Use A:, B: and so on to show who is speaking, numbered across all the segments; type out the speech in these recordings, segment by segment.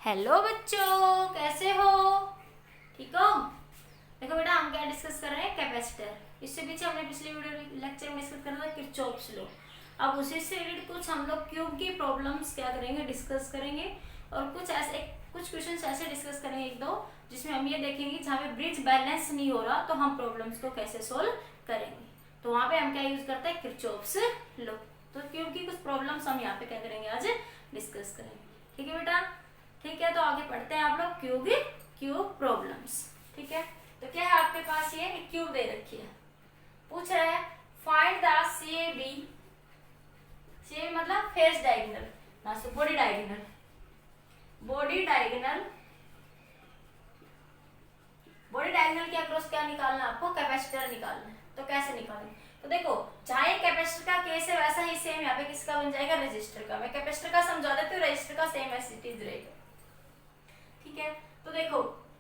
A: Hello बच्चों, कैसे हो? ठीक हो? देखो बेटा, हम क्या डिस्कस कर रहे हैं? कैपेसिटर। इससे पीछे हमने पिछले वीडियो लेक्चर में डिस्कस करा था किरचॉफ्स लॉ। अब उसी से रिलेटेड कुछ हम लोग क्यूब की प्रॉब्लम्स क्या करेंगे, डिस्कस करेंगे। और कुछ क्वेश्चन ऐसे डिस्कस करेंगे एक दो, जिसमें हम ये देखेंगे जहाँ पे ब्रिज बैलेंस नहीं हो रहा तो हम प्रॉब्लम्स को कैसे सोल्व करेंगे। तो वहाँ पे हम क्या यूज करते हैं? Kirchhoff's law. तो क्यूब की कुछ प्रॉब्लम्स हम यहाँ पे क्या करेंगे, आज डिस्कस करेंगे। ठीक है बेटा? ठीक है, तो आगे पढ़ते हैं आप लोग क्यूब प्रॉब्लम्स। ठीक है, तो क्या है आपके पास? ये क्यूब दे रखी है, पूछ रहा है फाइंड द CAB। CAB मतलब फेस डायगोनल ना, बॉडी डायगोनल। बॉडी डायगोनल के अक्रॉस क्या निकालना है आपको? कैपेसिटर निकालना है। तो कैसे निकालें? तो देखो, जहां एक कैपेसिटर का केस है वैसा ही सेम यहाँ पे किसका बन जाएगा? रजिस्टर का। मैं कैपेसिटर का समझा देती हूँ, रजिस्टर का सेम एज इट इज रहेगा। ठीक है, तो देखो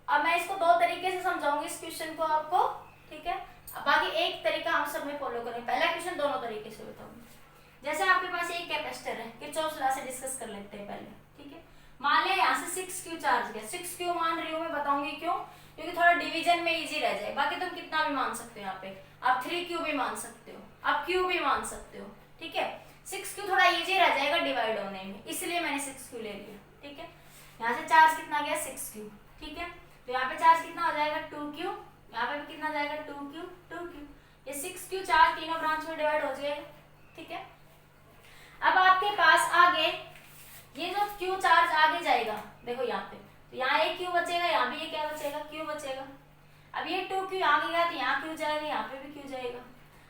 A: अब मैं इसको दो तरीके से समझाऊंगी इस क्वेश्चन को आपको। ठीक है, अब बाकी एक तरीका हम सब में फॉलो करें। पहला क्वेश्चन दोनों तरीके से बताऊंगी। जैसे आपके पास एक कैपेसिटर है, किरचॉफ्स लॉ से डिस्कस कर लेते हैं पहले। ठीक है, मान लिया यहाँ से 6Q चार्ज गया। 6Q मान रही हूँ मैं, बताऊंगी क्यों। क्योंकि थोड़ा डिवीजन में इजी रह जाए। बाकी तुम कितना भी मान सकते हो, यहाँ पे आप 3Q भी मान सकते हो, आप Q भी मान सकते हो। ठीक है, 6Q थोड़ा इजी रह जाएगा डिवाइड होने में, इसलिए मैंने 6Q ले लिया। ठीक है, यहाँ से चार्ज कितना गया? 6Q। ठीक है, तो यहाँ पे चार्ज कितना हो जाएगा? 2Q। यहाँ पे भी कितना जाएगा? 2Q। ये 6Q चार्ज तीनों ब्रांच में डिवाइड हो जाएगा। ठीक है, अब आपके पास आगे ये जो Q चार्ज आगे जाएगा, देखो यहाँ पे, तो यहाँ एक Q बचेगा, यहाँ भी ये क्या बचेगा? Q बचेगा। अब ये 2Q यहाँ आगे गया तो यहाँ Q जाएगा, यहाँ पे भी Q जाएगा।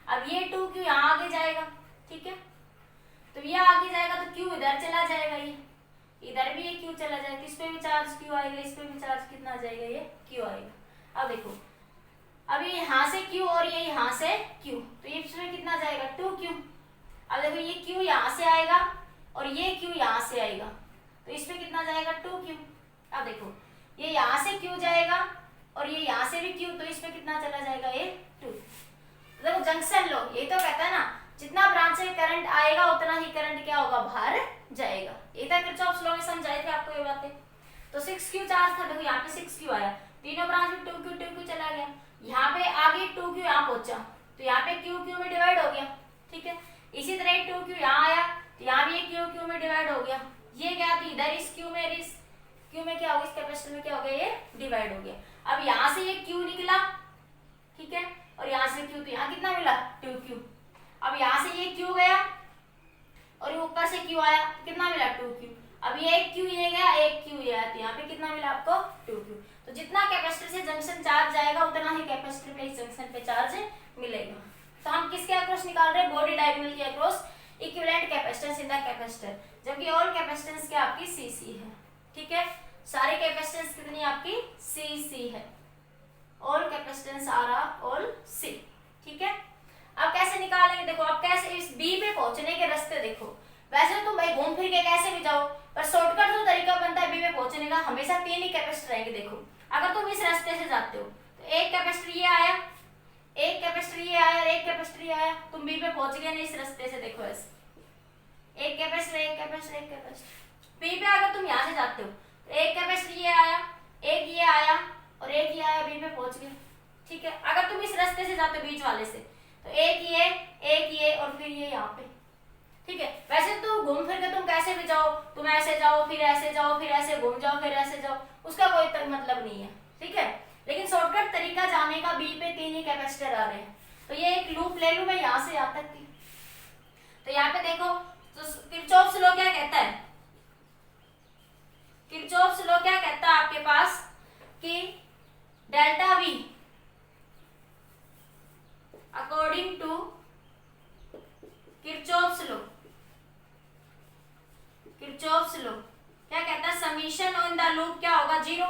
A: अब ये 2Q यहाँ आगे जाएगा। ठीक है, तो ये आगे जाएगा तो Q इधर चला जाएगा, ये इधर भी ये Q चला जाएगा। इस पे भी चार्ज Q आएगा, इस पे भी चार्ज कितना आ जाएगा? ये Q आएगा। अब देखो, अब ये यहाँ से Q और ये यहाँ से Q, तो ये इसमें कितना जाएगा? 2Q। अब देखो, ये Q यहाँ से आएगा और ये Q यहाँ से आएगा, तो इसमें कितना जाएगा? 2Q। अब देखो, ये यहाँ से Q जाएगा और ये यहाँ से भी Q, तो इसमें कितना चला जाएगा? ये 2। देखो जंक्शन लो, ये तो कहता है ना, जितना ब्रांच से करंट आएगा उतना ही करंट क्या होगा? बाहर जाएगा। ये था किरचॉफ्स लॉ में, समझाए थे आपको ये बातें। तो 6Q चार्ज था, देखो यहाँ पे 6Q आया, तीनों ब्रांच में 2Q चला गया। यहाँ पे आगे 2Q यहाँ पहुंचा, तो यहाँ पे Q में डिवाइड हो गया। ठीक है, इसी तरह 2Q यहाँ आया, तो यहाँ भी Q में डिवाइड हो गया। ये गया तो इधर इस Q में, इस Q में क्या होगा? इस कैपेसिटर में क्या हो गया? ये डिवाइड हो गया। अब यहाँ से ये Q निकला, ठीक है, और यहाँ से Q, तो यहाँ कितना मिला? 2Q। अब यहाँ से ये Q गया और ऊपर से Q आया, कितना मिला? 2Q। अब ये एक Q ये गया, एक Q ये आया, तो यहाँ पे कितना मिला आपको? 2Q। तो जितना कैपेसिटर से जंक्शन चार्ज जाएगा उतना ही कैपेसिटर पे इस जंक्शन पे चार्ज मिलेगा। तो हम किसके अक्रॉस निकाल रहे हैं? बॉडी डायगोनल के across equivalent capacitance in the capacitor, जबकि ऑल कैपेसिटेंस क्या आपकी CC है। ठीक है, सारी कैपेसिटेंस कितनी आपकी? CC है। All capacitance are all C। ठीक है, अब कैसे निकालेंगे? देखो, अब कैसे इस B पे पहुंचने के रास्ते देखो। वैसे तो तुम भाई घूम फिर के कैसे भी जाओ, पर शॉर्टकट जो तरीका बनता है B पे पहुंचने का, हमेशा 3 ही कैपेसिटर रहेंगे। देखो, अगर तुम इस रास्ते से जाते हो तो एक कैपेसिटर ये आया, एक कैपेसिटर ये आया और एक कैपेसिटर ये आया, तुम B पे पहुंच गए ना इस रास्ते से। देखो ऐसे एक कैपेसिटर, एक कैपेसिटर, एक कैपेसिटर। B पे अगर तुम यहाँ से जाते हो तो एक कैपेसिटर ये आया, एक ये आया और एक ये आया, B पे पहुंच गए। ठीक है, अगर तुम इस रास्ते से जाते हो बीच वाले से, तो एक ये और फिर ये यहाँ पे। ठीक है, वैसे तो घूम फिर के तुम कैसे भी जाओ, तुम ऐसे जाओ फिर ऐसे जाओ फिर ऐसे घूम जाओ फिर ऐसे जाओ, उसका कोई तक मतलब नहीं है। ठीक है, लेकिन शॉर्टकट तरीका जाने का, B पे 3 ही कैपेसिटर आ रहे हैं, तो ये एक लूप ले लूं मैं यहाँ से यहाँ तक की। तो यहाँ पे देखो, तो किरचॉफ्स लॉ क्या कहता है? किरचॉफ्स लॉ क्या कहता है आपके पास कि delta V according to Kirchhoff's law, Kirchhoff's law क्या कहता है? समीशन ऑन द लूप क्या होगा? 0।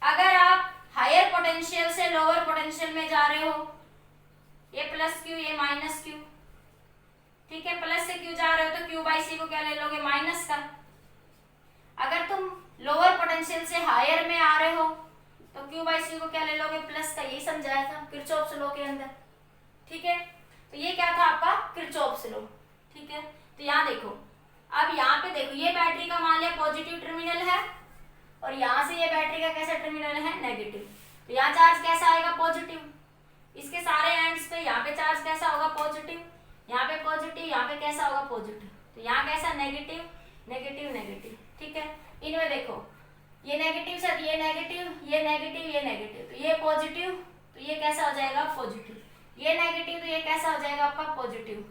A: अगर आप हायर पोटेंशियल से लोअर पोटेंशियल में जा रहे हो, ये प्लस Q ये माइनस Q, ठीक है, प्लस से Q जा रहे हो तो Q/C को क्या ले लोगे? माइनस का। अगर तुम लोअर पोटेंशियल से हायर में आ रहे हो तो Q/C को क्या ले लोगे? प्लस का। यही समझाया था किरचॉफ्स लॉ के अंदर। ठीक है, तो ये क्या था आपका? Kirchhoff's law. ठीक है, तो यहाँ देखो, अब यहाँ पे देखो, ये बैटरी का मान लिया पॉजिटिव टर्मिनल है और यहाँ से ये बैटरी का कैसा टर्मिनल है, नेगेटिव। तो यहाँ चार्ज कैसा आएगा, पॉजिटिव। इसके सारे एंड्स पे यहाँ पे चार्ज कैसा होगा, पॉजिटिव, यहाँ पे पॉजिटिव, यहाँ पे कैसा होगा, पॉजिटिव। तो यहाँ कैसा, नेगेटिव नेगेटिव नेगेटिव, ठीक है। इनमें देखो ये नेगेटिव से ये नेगेटिव, ये नेगेटिव, ये नेगेटिव, तो ये पॉजिटिव, तो ये कैसा हो जाएगा, पॉजिटिव। ये नेगेटिव, तो ये कैसा हो जाएगा आपका, पॉजिटिव।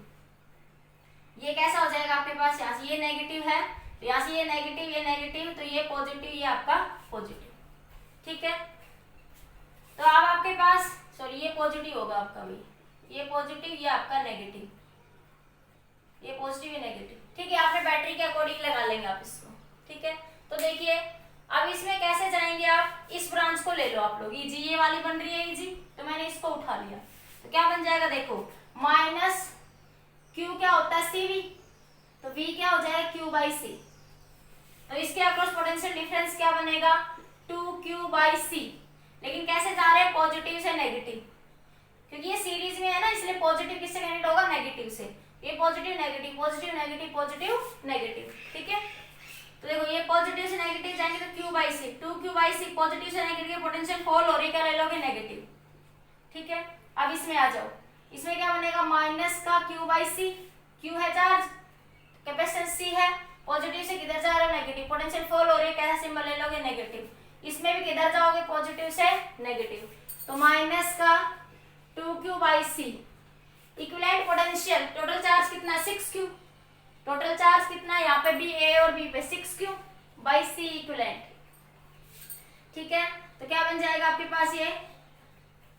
A: ये कैसा हो जाएगा आपके पास, यहाँ से ये नेगेटिव है, तो यहाँ से ये नेगेटिव, तो ये पॉजिटिव, ये आपका पॉजिटिव, ठीक है। तो अब आपके पास सॉरी ये पॉजिटिव होगा आपका भी, ये पॉजिटिव, ये आपका नेगेटिव, ये पॉजिटिव, ये नेगेटिव, ठीक है। आपने बैटरी के अकॉर्डिंग लगा लेंगे आप इसको, ठीक है। तो देखिए अब इसमें कैसे जाएंगे आप, इस ब्रांच को ले लो आप लोग, ईजी, ये वाली बन रही है ईजी, तो मैंने इसको उठा लिया, तो क्या बन जाएगा, देखो माइनस क्यू क्या होता है, सी वी, तो वी क्या हो जाएगा, क्यू बाई सी। तो इसके अक्रॉस पोटेंशियल डिफरेंस क्या बनेगा, 2q बाई सी। लेकिन कैसे जा रहे हैं, पॉजिटिव से नेगेटिव, क्योंकि ये सीरीज में है ना, इसलिए पॉजिटिव किससे कनेक्ट होगा, नेगेटिव से। ये positive negative, positive negative, positive negative, ठीक है। तो देखो ये पॉजिटिव से नेगेटिव जाएंगे तो q by C, 2q by C, positive से नेगेटिव पोटेंशियल फॉल हो रही है, क्या ले लोगे, नेगेटिव, ठीक है। अब इसमें आ जाओ, इसमें क्या बनेगा, माइनस का q बाई सी, q है चार्ज, कैपेसिटेंस c है, पॉजिटिव से किधर जा रहे हो, नेगेटिव, पोटेंशियल फॉल हो रही है, कैसा सिंबल ले लोगे, नेगेटिव। इसमें भी किधर जाओगे, पॉजिटिव से नेगेटिव, तो माइनस का 2q by C, equivalent potential, total charge कितना, 6q, टोटल चार्ज कितना है यहाँ पे बी, ए और बी पे 6q बाई सी इक्विवेलेंट, ठीक है। तो क्या बन जाएगा आपके पास, ये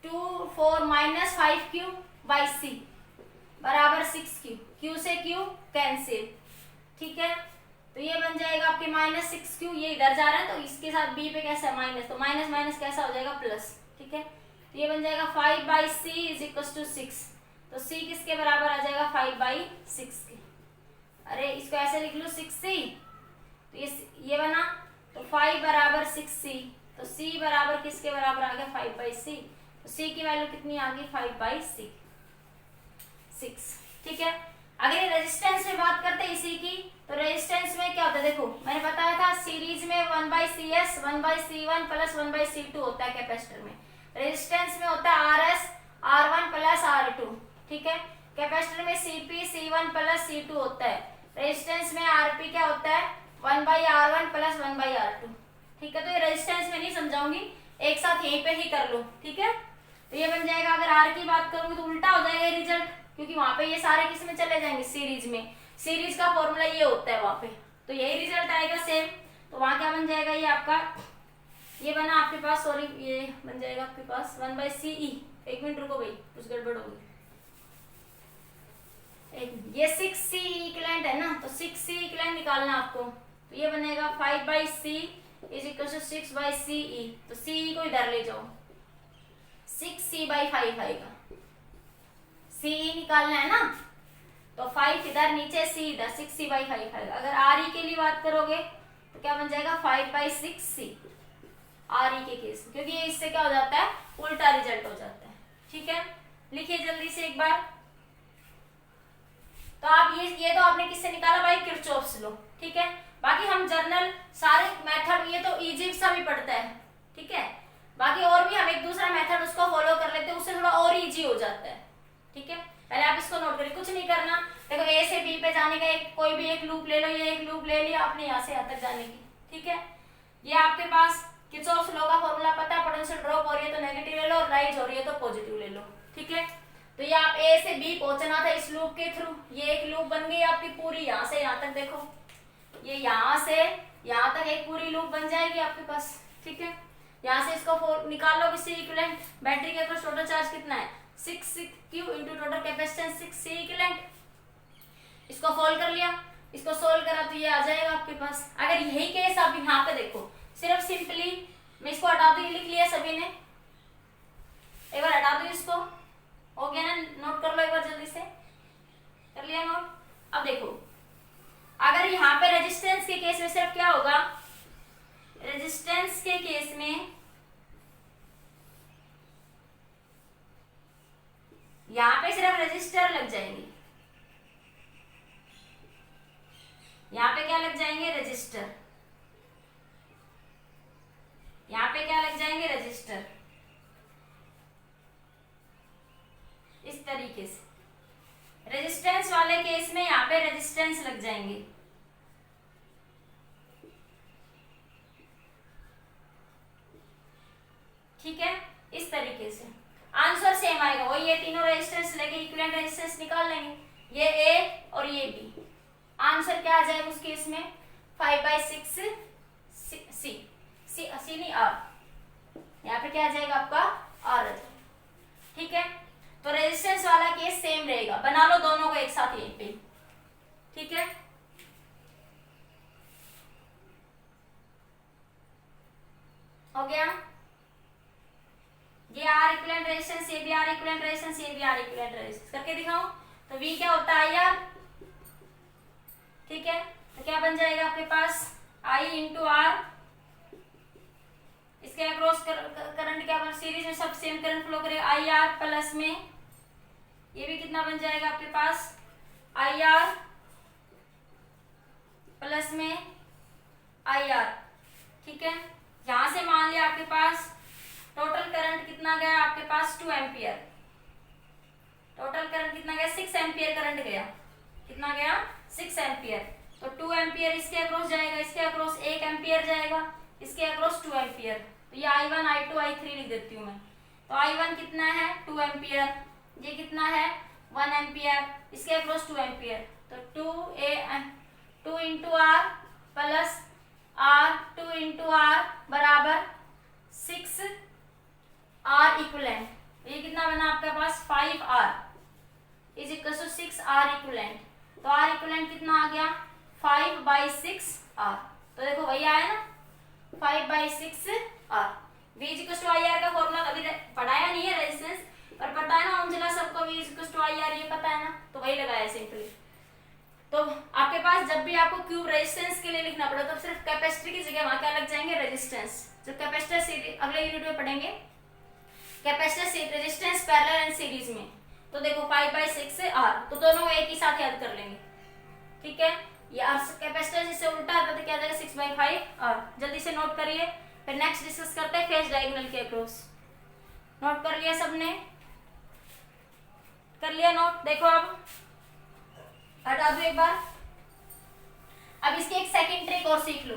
A: 2 4 माइनस 5q बाई सी बराबर 6q, q से q कैंसिल, ठीक है। तो ये बन जाएगा आपके माइनस 6q, ये इधर जा रहा है तो इसके साथ b पे कैसा है, माइनस, तो माइनस माइनस कैसा हो जाएगा, प्लस, ठीक है। तो ये बन जाएगा 5 by C is equal to 6, तो c किसके बराबर आ जाएगा, 5 बाई 6 के। अरे इसको ऐसे लिख लो 6c, तो ये बना, तो 5 बराबर 6c, तो c बराबर किसके बराबर आ गया, 5 बाई सी, तो c की वैल्यू कितनी आ गई, 5 बाई 6, ठीक है। अगर ये रेजिस्टेंस में बात करते हैं इसी की, तो रेजिस्टेंस में क्या होता है, देखो मैंने बताया था सीरीज में 1 by C S, 1 by C one plus 1 by C two होता है कैपेसिटर में, रेजिस्टेंस में होता है R S, R1 plus R2, ठीक है। कैपेसिटर में CP C1 प्लस C2 होता है, रेजिस्टेंस में RP क्या होता है, 1 by R1 plus 1 by R2, ठीक है। तो ये रेजिस्टेंस में नहीं समझाऊंगी, एक साथ यहीं पे ही कर लो, ठीक है। तो ये बन जाएगा, अगर R की बात करूंगी तो उल्टा हो जाएगा रिजल्ट, क्योंकि वहां पे ये सारे किस में चले जाएंगे, सीरीज में, सीरीज का फॉर्मूला ये होता है वहां पे, तो यही रिजल्ट आएगा सेम। तो वहां क्या बन जाएगा, ये आपका ये बना आपके पास, सॉरी ये बन जाएगा आपके पास 1 बाई सी ई, एक मिनट रुको भाई कुछ गड़बड़ होगी, ये 6c इक्विवेलेंट है ना, तो 6c इक्विवेलेंट निकालना आपको, तो ये बनेगा 5 by C is equal to 6 by C E, तो सी को इधर ले जाओ, 6c बाई 5 आएगा, सी निकालना है ना, तो 5 इधर नीचे, सी इधर, 6c बाई 5 आएगा। अगर आर ई के लिए बात करोगे तो क्या बन जाएगा, 5 बाई 6c आर ई के केस, क्योंकि ये इससे क्या हो जाता है, उल्टा रिजल्ट हो जाता है, ठीक है। लिखिए जल्दी से एक बार, तो आप ये तो आपने किससे निकाला भाई, किरचॉफ्स लॉ, ठीक है। बाकी हम जर्नल सारे मेथड, ये तो इजी सा भी पड़ता है, ठीक है। बाकी और भी हम एक दूसरा मेथड उसको फॉलो कर लेते हैं, उससे थोड़ा और इजी हो जाता है, ठीक है। पहले आप इसको नोट करिए, कुछ नहीं करना, देखो ए से बी पे जाने का एक कोई भी एक लूप ले लो, ये एक लूप ले लिया आपने यहाँ से यहाँ तक जाने की, ठीक है। ये आपके पास किरचॉफ्स लॉ का फॉर्मूला पता है, पोटेंशियल ड्रॉप हो रही है तो नेगेटिव ले लो, और राइज हो रही है तो पॉजिटिव ले लो, ठीक है। तो ये आप ए से बी पहुंचना था इस लूप के थ्रू, ये एक लूप बन गई आपकी पूरी, यहाँ से यहाँ तक, देखो ये यहाँ से यहाँ तक एक पूरी लूप बन जाएगी आपके पास, ठीक है। यहाँ से इसको निकाल लो किसी इक्विवेलेंट, बैटरी के ऊपर टोटल चार्ज कितना है, 6q into total capacitance 6c equivalent, इसको सोल्व कर लिया, इसको सोल्व करा तो ये आ जाएगा आपके पास। अगर यही केस आप यहाँ पे देखो, सिर्फ सिंपली मैं इसको हटा दूं, लिख लिया सभी ने, एक बार हटा दो इसको, हो गया ना, नोट कर लो एक बार जल्दी से, कर लिया नोट। अब देखो अगर यहाँ पे रेजिस्टेंस के केस में सिर्फ क्या होगा, रेजिस्टेंस के केस में यहाँ पे सिर्फ रेजिस्टर लग जाएंगे, यहाँ पे क्या लग जाएंगे, रेजिस्टर, पे रेजिस्टेंस लग जाएंगे। ठीक है, इस तरीके से आंसर सेम आएगा। वही ये तीनों रेजिस्टेंस लेके इक्विवेलेंट रेजिस्टेंस निकाल लेंगे, ये ए और ये बी। आंसर क्या आ जाएगा उस केस में? 5/6 सी नहीं आर, यहाँ पे क्या आ जाएगा आपका आर। ठीक है, तो रेजिस्टेंस वाला केस सेम रहेगा, बना लो दोनों को एक साथ यहीं पे। ठीक है, हो गया। ये आर इक्विवेलेंट रेजिस्टेंस, ये भी आर इक्विवेलेंट रेजिस्टेंस, ये भी आर इक्विवेलेंट रेजिस्टेंस करके दिखाओ। तो वी क्या होता है यार? ठीक है, तो क्या बन जाएगा आपके पास? आई इंटू आर, इसके अक्रॉस करंट क्या बन, सीरीज में सब सेम करंट फ्लो करेगा, आई आर प्लस में ये भी कितना बन जाएगा आपके पास? आई आर प्लस में आई आर। ठीक है, यहां से मान लिया आपके पास टोटल करंट कितना गया आपके पास? 2 एम्पियर। टोटल करंट कितना गया? 6 एम्पियर करंट गया। कितना गया? 6 एम्पियर। तो 2 एम्पियर इसके अक्रॉस जाएगा, इसके अक्रॉस 1 एम्पियर जाएगा, इसके अक्रॉस 2 एम्पियर। तो ये I1 I2 I3 लिख देती हूँ मैं। तो I1 कितना है? 2 एम्पियर। ये कितना है? 1 एम्पियर। इसके अक्रॉस 2 एम्पियर। तो 2 into R plus R 2 into R बराबर 6 आर इक्विवेलेंट। ये कितना बना आपके पास? 5 R is equal to 6 R equivalent. तो आर इक्विवेलेंट कितना आ गया? 5/6 आर। तो देखो वही आया ना, 5/6 R. V is equal to I R का फॉर्मूला कभी पढ़ाया नहीं है रेजिस्टेंस, पर पता है ना अंजला सबको, V is equal to I R ये पता है ना, तो वही लगाया सिंपली। तो आपके पास जब भी आपको क्यूब रेजिस्टेंस के लिए लिखना पड़े तो सिर्फ कैपेसिटर की जगह वहां क्या लग जाएंगे? रेजिस्टेंस। जब कैपेसिटर सीरीज अगले यूनिट में पढ़ेंगे capacitor resistance parallel and series में, तो देखो 5/6 आर, तो दोनों एक ही साथ याद कर लेंगे। ठीक है, ये कैपेसिटर जिससे उल्टा आता है तो क्या आ जाएगा? 6/5 आर। जल्दी से नोट करिए, फिर नेक्स्ट डिस्कस करते हैं फेज डायगोनल के अक्रॉस। नोट कर लिया सबने? कर लिया नोट? देखो अब हटा दो एक बार। अब इसकी एक सेकंड ट्रिक और सीख लो,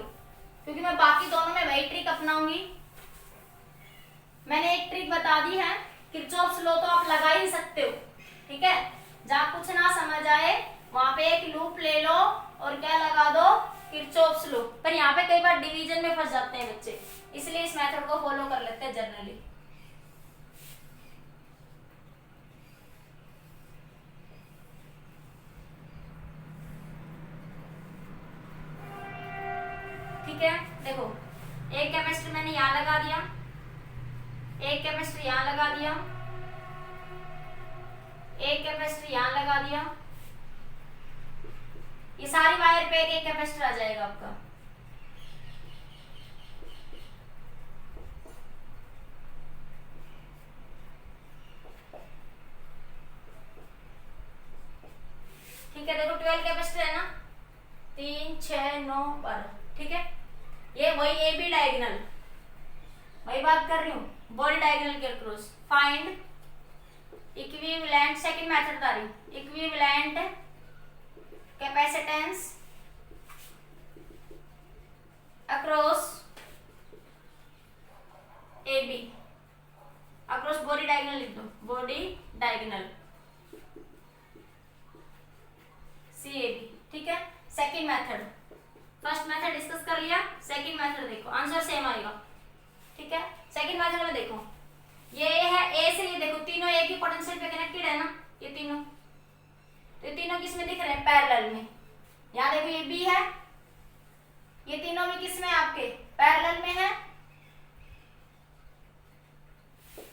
A: क्योंकि मैं बाकी दोनों में वही ट्रिक अपनाऊंगी। मैंने एक ट्रिक बता दी है, किरचॉफ्स लॉ तो आप लगा ही सकते हो। ठीक है, जहां कुछ ना समझ आए वहां पे एक लूप ले लो और क्या लगा दो? Kirchhoff's law. पर यहाँ पे कई बार डिवीजन में फंस जाते हैं बच्चे, इसलिए इस मेथड को फॉलो कर लेते हैं जनरली। ठीक है, देखो एक कैपेसिटर मैंने यहां लगा दिया, एक कैपेसिटर यहां लगा दिया, एक कैपेसिटर यहां लगा दिया। ये सारी वायर पे एक कैपेसिटर आ जाएगा आपका। ठीक है, देखो 12 कैपेसिटर है ना, 3 6 9 12। ठीक है, ये वही ए बी डायगोनल, वही बात कर रही हूँ, बॉडी डायगोनल के across find equivalent. Second method बता रही हूँ, equivalent capacitance across A B, across body diagonal लिख दो, body diagonal C A B. ठीक है, second method. First method discuss कर लिया, सेकंड मेथड देखो, आंसर सेम आएगा। ठीक है, सेकंड मेथड में देखो, ये है ए से, ये देखो तीनों एक ही पोटेंशियल पे कनेक्टेड है ना, ये तीनों, तो ये तीनों किस में दिख रहे हैं? पैरेलल में। यहाँ देखो ये बी है, ये तीनों भी किस में? आपके पैरेलल में है।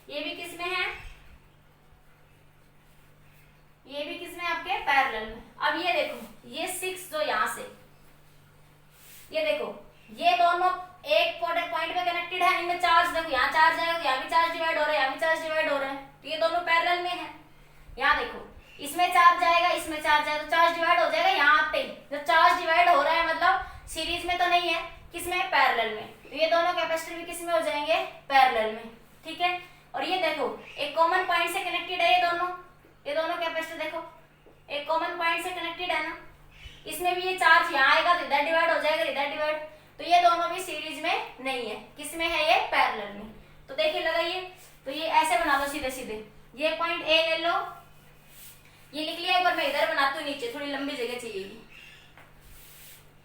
A: ये भी किस में है? ये भी किस में? आपके पैरेलल में। अब ये देखो, ये 6 जो यहाँ से, ये देखो ये दोनों एक पॉइंट पे कनेक्टेड है, इनमें चार्ज देखो, यहाँ चार्ज है, यहाँ भी चार्ज डिवाइड हो रहा है, यहाँ भी चार्ज डिवाइड हो रहा है, तो ये दोनों पैरेलल में है। यहाँ देखो इसमें चार्ज आएगा, इसमें चार्ज आएगा, तो चार्ज डिवाइड हो जाएगा। यहाँ आते ही जब चार्ज डिवाइड हो रहा है मतलब सीरीज में तो नहीं है, किसमें? पैरेलल में। तो ये दोनों कैपेसिटर भी किसमें हो जाएंगे? पैरेलल में। ठीक है, और ये देखो एक कॉमन पॉइंट से कनेक्टेड है, ये दोनों कैपेसिटर देखो एक कॉमन पॉइंट से कनेक्टेड है ना, इसमें भी ये चार्ज यहाँ आएगा तो इधर डिवाइड हो जाएगा, इधर डिवाइड, तो ये दोनों भी सीरीज में नहीं है, किसमें है, ये पैरेलल में। तो देखिए लगाइए, तो ये ऐसे बना दो सीधे सीधे, ये पॉइंट ए ले लो, ये लिख लिया, एक बार मैं इधर बनाती हूँ, नीचे थोड़ी लंबी जगह चाहिए,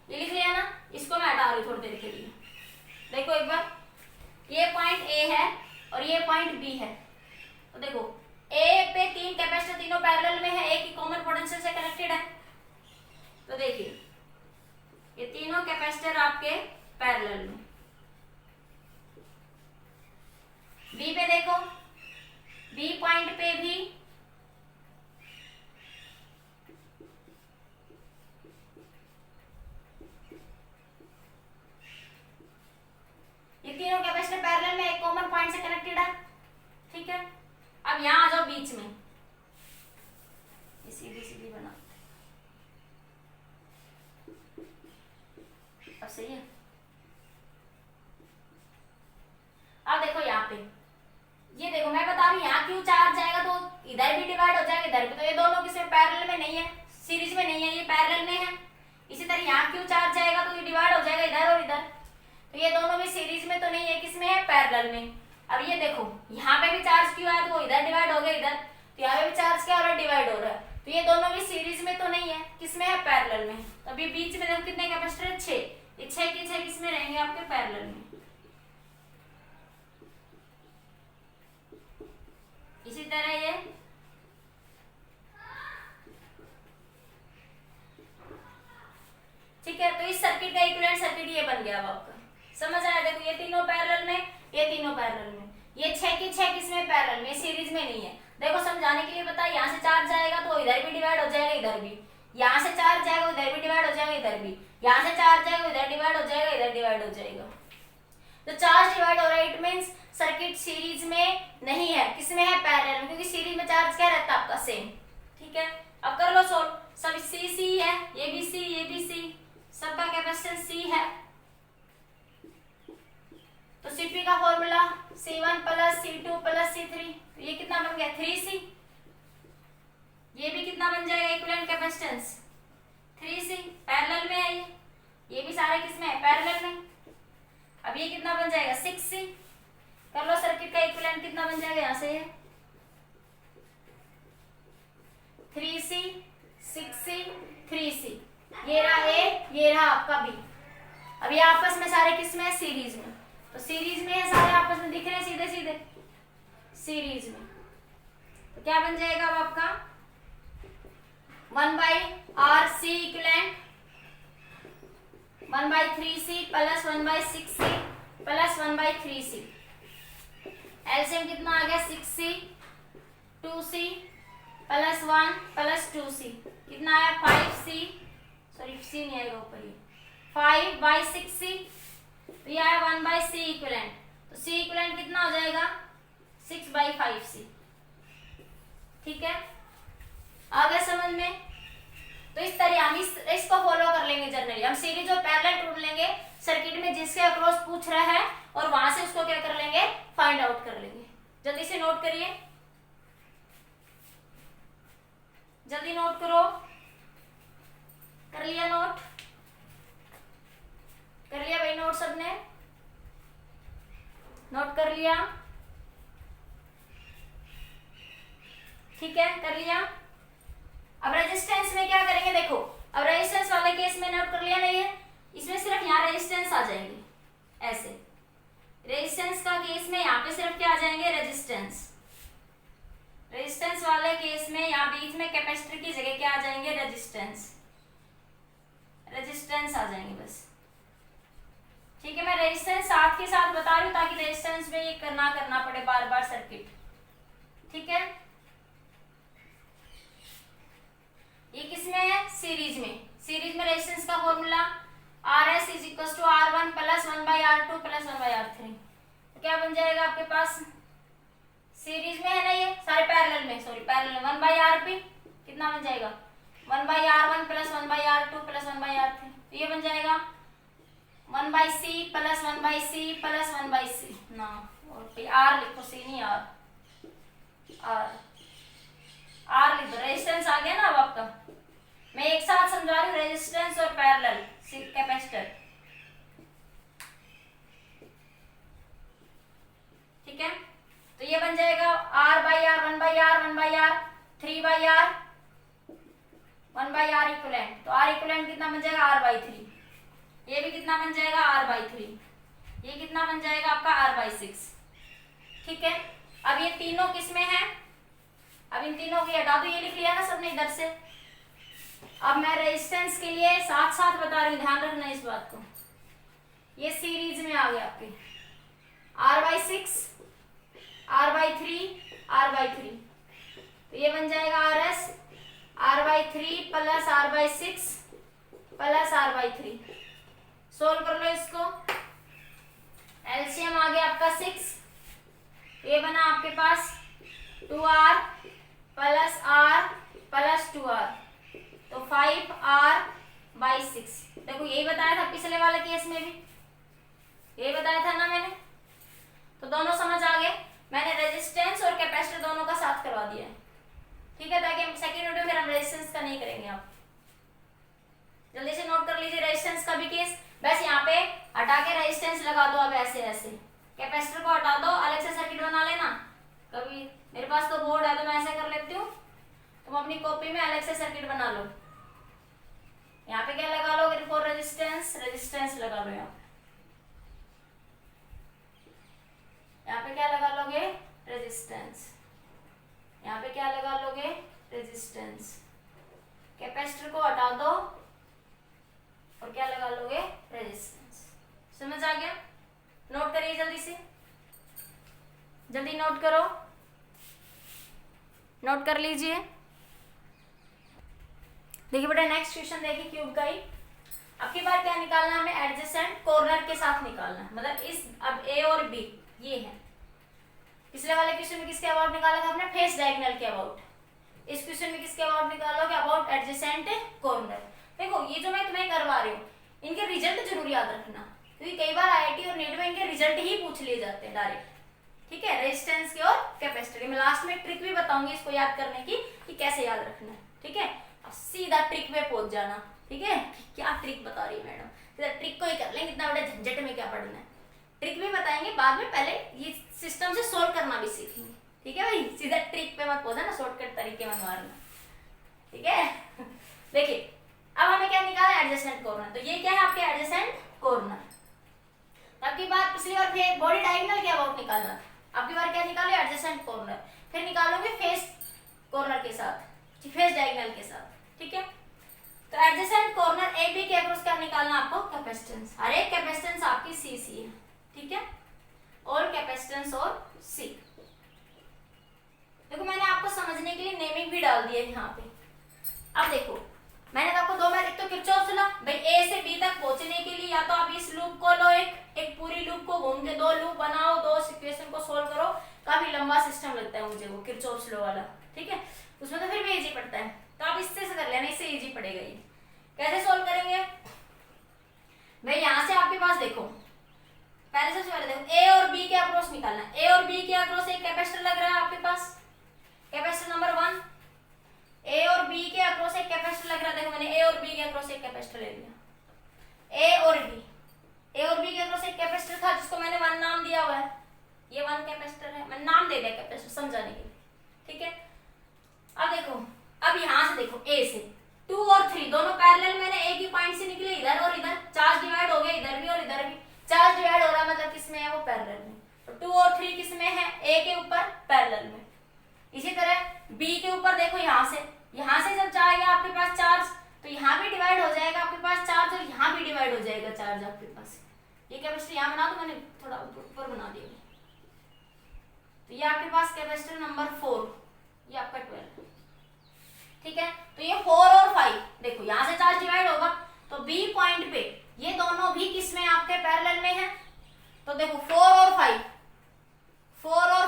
A: ये लिख लिया ना, इसको मैं हटा रही हूँ थोड़ी देर के लिए। देखो एक बार, ये पॉइंट ए है और ये पॉइंट बी है, तो देखो ए पे 3 कैपेसिटर तीनों पैरेलल में है, एक ही कॉमन पोटेंशियल से कनेक्टेड है, तो देखिए ये तीनों कैपेसिटर आपके पैरेलल में। बी पे देखो, बी पॉइंट पे भी ये तीनों कैपेसिटर पैरेलल में एक कॉमन पॉइंट से कनेक्टेड है, ठीक है। अब यहां आ जाओ बीच में, सीधी सीधी बना, अब सही है। अब देखो यहाँ पे, ये देखो मैं बता रही हूँ, यहाँ क्यों चार्ज जाएगा तो इधर भी डिवाइड हो जाएगा, इधर भी, तो ये दोनों किसमें, पैरेलल में नहीं है, सीरीज में नहीं है, ये पैरेलल में है। इसी तरह यहाँ क्यों चार्ज जाएगा तो ये डिवाइड हो जाएगा इधर और इधर, तो ये दोनों भी सीरीज में तो नहीं है, किसमें है, पैरेलल में। अब ये देखो यहाँ पे भी चार्ज क्यों आया तो वो इधर डिवाइड हो गया इधर, तो यहाँ पे भी चार्ज क्या हो रहा है, डिवाइड हो रहा है, तो ये दोनों भी सीरीज में तो नहीं है, किसमें है, पैरेलल में। तो अभी बीच में देखो कितने कैपेसिटर है, 6, ये 6 के 6 किसमें रहेंगे, आपके पैरेलल में। इसी तरह ये ठीक है, तो इस सर्किट का इक्विवेलेंट सर्किट ये बन गया अब आपका, समझ आया। देखो ये तीनों पैरेलल में, ये तीनों पैरेलल में, ये 6 के 6 किसमें, पैरेलल में, सीरीज में नहीं है। देखो समझाने के लिए पता है, यहाँ से चार्ज जाएगा तो इधर भी डिवाइड हो जाएगा, इधर भी, यहाँ से चार्ज जाएगा इधर भी डिवाइड हो जाएगा, इधर भी, यहाँ से चार्ज जाएगा इधर डिवाइड हो जाएगा, इधर डिवाइड हो जाएगा। तो चार्ज डिवाइड हो रहा है, इट मींस सर्किट सीरीज में नहीं है, किसमें है, पैरेलल में, क्योंकि सीरीज में चार्ज क्या रहता है आपका, सेम, ठीक है। अब कर लो सोल्व, सब सी है, ये भी सी, सबका कैपेसिटेंस सी है, तो Cp का formula C1 plus C2 plus C3, तो ये कितना बन गया, 3C। ये भी कितना बन जाएगा, इक्विवेलेंट कैपेसिटेंस 3C, पैरेलल में है ये भी सारे किसमें है, पैरेलल में। अब ये कितना बन जाएगा, 6C। कर लो सर्किट का इक्विवेलेंट कितना बन जाएगा, यहाँ से 3C 6C 3C, ये रहा A, ये रहा आपका B। अब ये आपस में सारे किसमें है, सीरीज में, तो सीरीज में है सारे, आपस में दिख रहे हैं सीधे सीधे सीरीज में, तो क्या बन जाएगा अब आपका 1/RC equivalent 1/3C plus 1/6C plus 1/3C, LCM कितना आ गया, 6C 2C plus 1 plus 2C, कितना आया, 5C, सॉरी C नहीं आएगा ऊपर, ये 5/6C, तो ये आया 1/C इक्विवेलेंट, तो C इक्विवेलेंट कितना हो जाएगा, 6/5C, ठीक है। आ गया समझ में। तो इस तरह हम इसको फॉलो कर लेंगे जनरली, हम सीरीज और पैरेलल ढूंढ लेंगे सर्किट में जिसके अक्रॉस पूछ रहा है, और वहां से उसको क्या कर लेंगे, फाइंड आउट कर लेंगे। जल्दी से नोट करिए, जल्दी नोट करो, कर लिया नोट, कर लिया भाई नोट, सबने नोट कर लिया, ठीक है, कर लिया। अब रेजिस्टेंस में क्या करेंगे, देखो अब रेजिस्टेंस वाले केस में नोट कर लिया नहीं है, इसमें सिर्फ यहाँ रेजिस्टेंस आ जाएंगे, ऐसे रेजिस्टेंस का केस में यहाँ पे सिर्फ क्या आ जाएंगे, रेजिस्टेंस। रेजिस्टेंस वाले केस में यहाँ बीच में कैपेसिटर की जगह क्या आ जाएंगे, रेजिस्टेंस, रेजिस्टेंस आ जाएंगे बस, ठीक है। मैं रेजिस्टेंस साथ के साथ बता रही हूँ ताकि रेजिस्टेंस में ये करना पड़े बार बार सर्किट, ठीक है। ये किसमें है, सीरीज में, सीरीज में रेजिस्टेंस का formula RS is equal to R1 plus 1/R2 plus 1/R3, तो क्या बन जाएगा आपके पास, सीरीज में है ना ये सारे, पैरेलल में, सॉरी पैरेलल में 1/RP कितना बन जाएगा, 1/R1 plus 1/R2 plus 1/R3, तो ये बन जाएगा 1/C plus 1/C plus 1/C ना, और R लिखो, C नहीं R लिख दो, रेजिस्टेंस आ गया ना अब आपका, मैं एक साथ समझा रही हूँ, रेजिस्टेंस और पैरेलल कैपेसिटर, ठीक है। तो ये बन जाएगा R by R, 1 by R, 1 by R, 3 by R, 1 by R equivalent. तो R इक्वलेंट कितना बन जाएगा R बाई 3। ये भी कितना बन जाएगा R बाई 3। ये कितना बन जाएगा आपका R बाई 6, ठीक है। अब ये तीनों किसमें है, अब इन तीनों की हटा दो, ये लिख लिया ना सबने इधर से। अब मैं रेजिस्टेंस के लिए साथ साथ बता रही हूँ, ध्यान रखना इस बात को। ये सीरीज में आ गया आपके R by 6, R by 3, R by 3। तो ये बन जाएगा RS R by 3 plus R by 6 plus R by 3। Solve कर लो इसको, एलसीएम आ गया आपका 6। ये बना आपके पास 2R plus R plus 2R, तो 5R बाई 6। देखो यही बताया था पिछले वाले केस में भी, यही बताया था ना मैंने। तो दोनों समझ आ गए। मैंने रेजिस्टेंस और कैपेसिटर दोनों का साथ करवा दिया है, ठीक है, ताकि हम सेकंड वीडियो में हम रेजिस्टेंस का नहीं करेंगे। आप जल्दी से नोट कर लीजिए रेजिस्टेंस का भी केस। बस यहाँ पे हटा के रेजिस्टेंस लगा दो, अब ऐसे ऐसे कैपेसिटर को हटा दो, अलग से सर्किट बना लेना। कभी मेरे पास तो बोर्ड है तो मैं ऐसे कर लेती हूँ, तुम अपनी कॉपी में अलग से सर्किट बना लो। यहाँ पे क्या लगा लो, फॉर रेजिस्टेंस, रेजिस्टेंस लगा लो। यहाँ पे क्या लगा लोगे, रेजिस्टेंस। यहाँ पे क्या लगा लोगे, रेजिस्टेंस। कैपेसिटर को हटा दो और क्या लगा लोगे, रेजिस्टेंस। समझ आ गया? नोट करिए जल्दी से, जल्दी नोट करो, नोट कर लीजिए। देखिए बेटा नेक्स्ट क्वेश्चन देखिए क्यूब का ही। अब की बार क्या निकालना है हमें, एडजेसेंट कॉर्नर के साथ निकालना है। मतलब इस अब ए और बी ये है। पिछले वाले क्वेश्चन में किसके अबाउट निकाला था आपने, फेस डायगोनल के अबाउट। इस क्वेश्चन में किसके अबाउट निकालोगे, अबाउट एडजेसेंट कॉर्नर। देखो ये जो मैं तुम्हें करवा रही हूँ, इनके रिजल्ट जरूर याद रखना, क्योंकि कई बार आईआईटी और नेट में इनके रिजल्ट ही पूछ लिए जाते हैं डायरेक्ट, ठीक है। रेजिस्टेंस के और कैपेसिटर के। मैं लास्ट में ट्रिक भी बताऊंगी इसको याद करने की कि कैसे याद रखना है, ठीक है। अब सीधा ट्रिक में पहुंच जाना, ठीक है। क्या ट्रिक बता रही है मैडम, सीधा ट्रिक को ही कर लेंगे, इतना बड़े झंझट में क्या पढ़ना है। ट्रिक भी बताएंगे बाद में, पहले ये सिस्टम से सोल्व करना भी सीखेंगे, ठीक है भाई। सीधा ट्रिक पे मत पहुंचना, शॉर्टकट तरीके में मारना, ठीक है। देखिए अब हमें क्या निकाला, एडजेसेंट कॉर्नर। तो ये क्या है आपके एडजेसेंट कॉर्नर। तब की बार पिछली बार फिर बॉडी डायगोनल के अबाउट निकालना, अब की बार क्या निकालो, एडजेसेंट कॉर्नर। फिर निकालोगे फेस कॉर्नर के साथ, फेस डायगोनल के साथ, ठीक है। तो एडजेसेंट कॉर्नर ए बी के अक्रॉस क्या निकालना आपको, कैपेसिटेंस। हर एक कैपेसिटेंस आपकी सी सी है, ठीक है। और कैपेसिटेंस और सी। देखो मैंने आपको समझने के लिए नेमिंग भी डाल दी है यहाँ पे। अब देखो मैंने आपको दो बार, एक तो किरचॉफ सुना भाई, ए से बी तक पहुंचने के लिए या तो आप इस लूप को लो, एक पूरी लूप को घूम के दो लूप बनाओ, दो इक्वेशन को सोल्व करो। काफी लंबा सिस्टम लगता है मुझे वो किरचॉफ लॉ वाला, ठीक है। उसमें तो फिर भी इजी पड़ता है, तो आप इससे कर लेना, इससे इजी पड़ेगा ये। कैसे सोल्व करेंगे भाई, यहाँ से आपके पास देखो, पहले सबसे पहले देखो ए और बी के अक्रॉस निकालना है। ए और बी के अक्रॉस एक कैपेसिटर लग रहा है आपके पास, कैपेसिटर नंबर 1। ए और बी के अक्रॉस एक कैपेसिटर लग रहा है, देखो मैंने ए और बी के अक्रॉस एक कैपेसिटर ले लिया। ए और बी के अक्रॉस एक कैपेसिटर था जिसको मैंने 1 नाम दिया हुआ है, ये 1 कैपेसिटर है, मैंने नाम दे दिया कैपेसिटर समझाने के लिए, ठीक है। अब देखो, अब यहां से देखो ए से 2 और 3 दोनों पैरेलल, मैंने एक ही पॉइंट से निकले, इधर और इधर चार्ज डिवाइड हो गया, इधर भी और इधर भी चार्ज डिवाइड हो रहा है, मतलब किसमें है वो, पैरेलल में। तो 2 और 3 किसमें है, ए के ऊपर पैरेलल में। इसी तरह बी के ऊपर देखो, यहां से जब जाएगा आपके पास चार्ज, तो यहाँ भी डिवाइड हो जाएगा आपके पास चार्ज, और यहाँ भी डिवाइड हो जाएगा चार्ज आपके पास। ये कैपेसिटर यहाँ बना दो, मैंने थोड़ा ऊपर बना दिया। तो ये आपके पास कैपेसिटर नंबर 4, ये आपका 12, ठीक है। तो ये 4 और 5 देखो, यहाँ से चार्ज डिवाइड होगा, तो बी पॉइंट पे ये दोनों भी किसमें आपके पैरेलल में है। तो देखो 4 और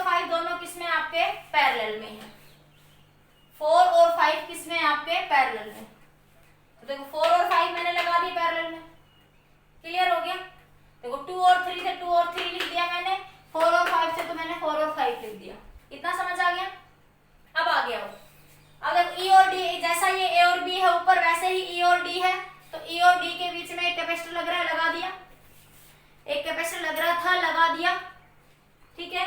A: 5 दोनों किसमें आपके पैरेलल में है, 4 और 5 किसमें आपके पैरेलल में। तो देखो 4 और 5 मैंने लगा दिए पैरेलल में, क्लियर हो गया। देखो 2 और 3 से 2 और 3 लिख दिया मैंने, 4 और 5 से तो मैंने 4 और 5 लिख दिया। इतना समझ आ गया। अब आ गया वो, अब देखो ई और डी, जैसा ये ए और बी है ऊपर, वैसा था, लगा दिया, ठीक है,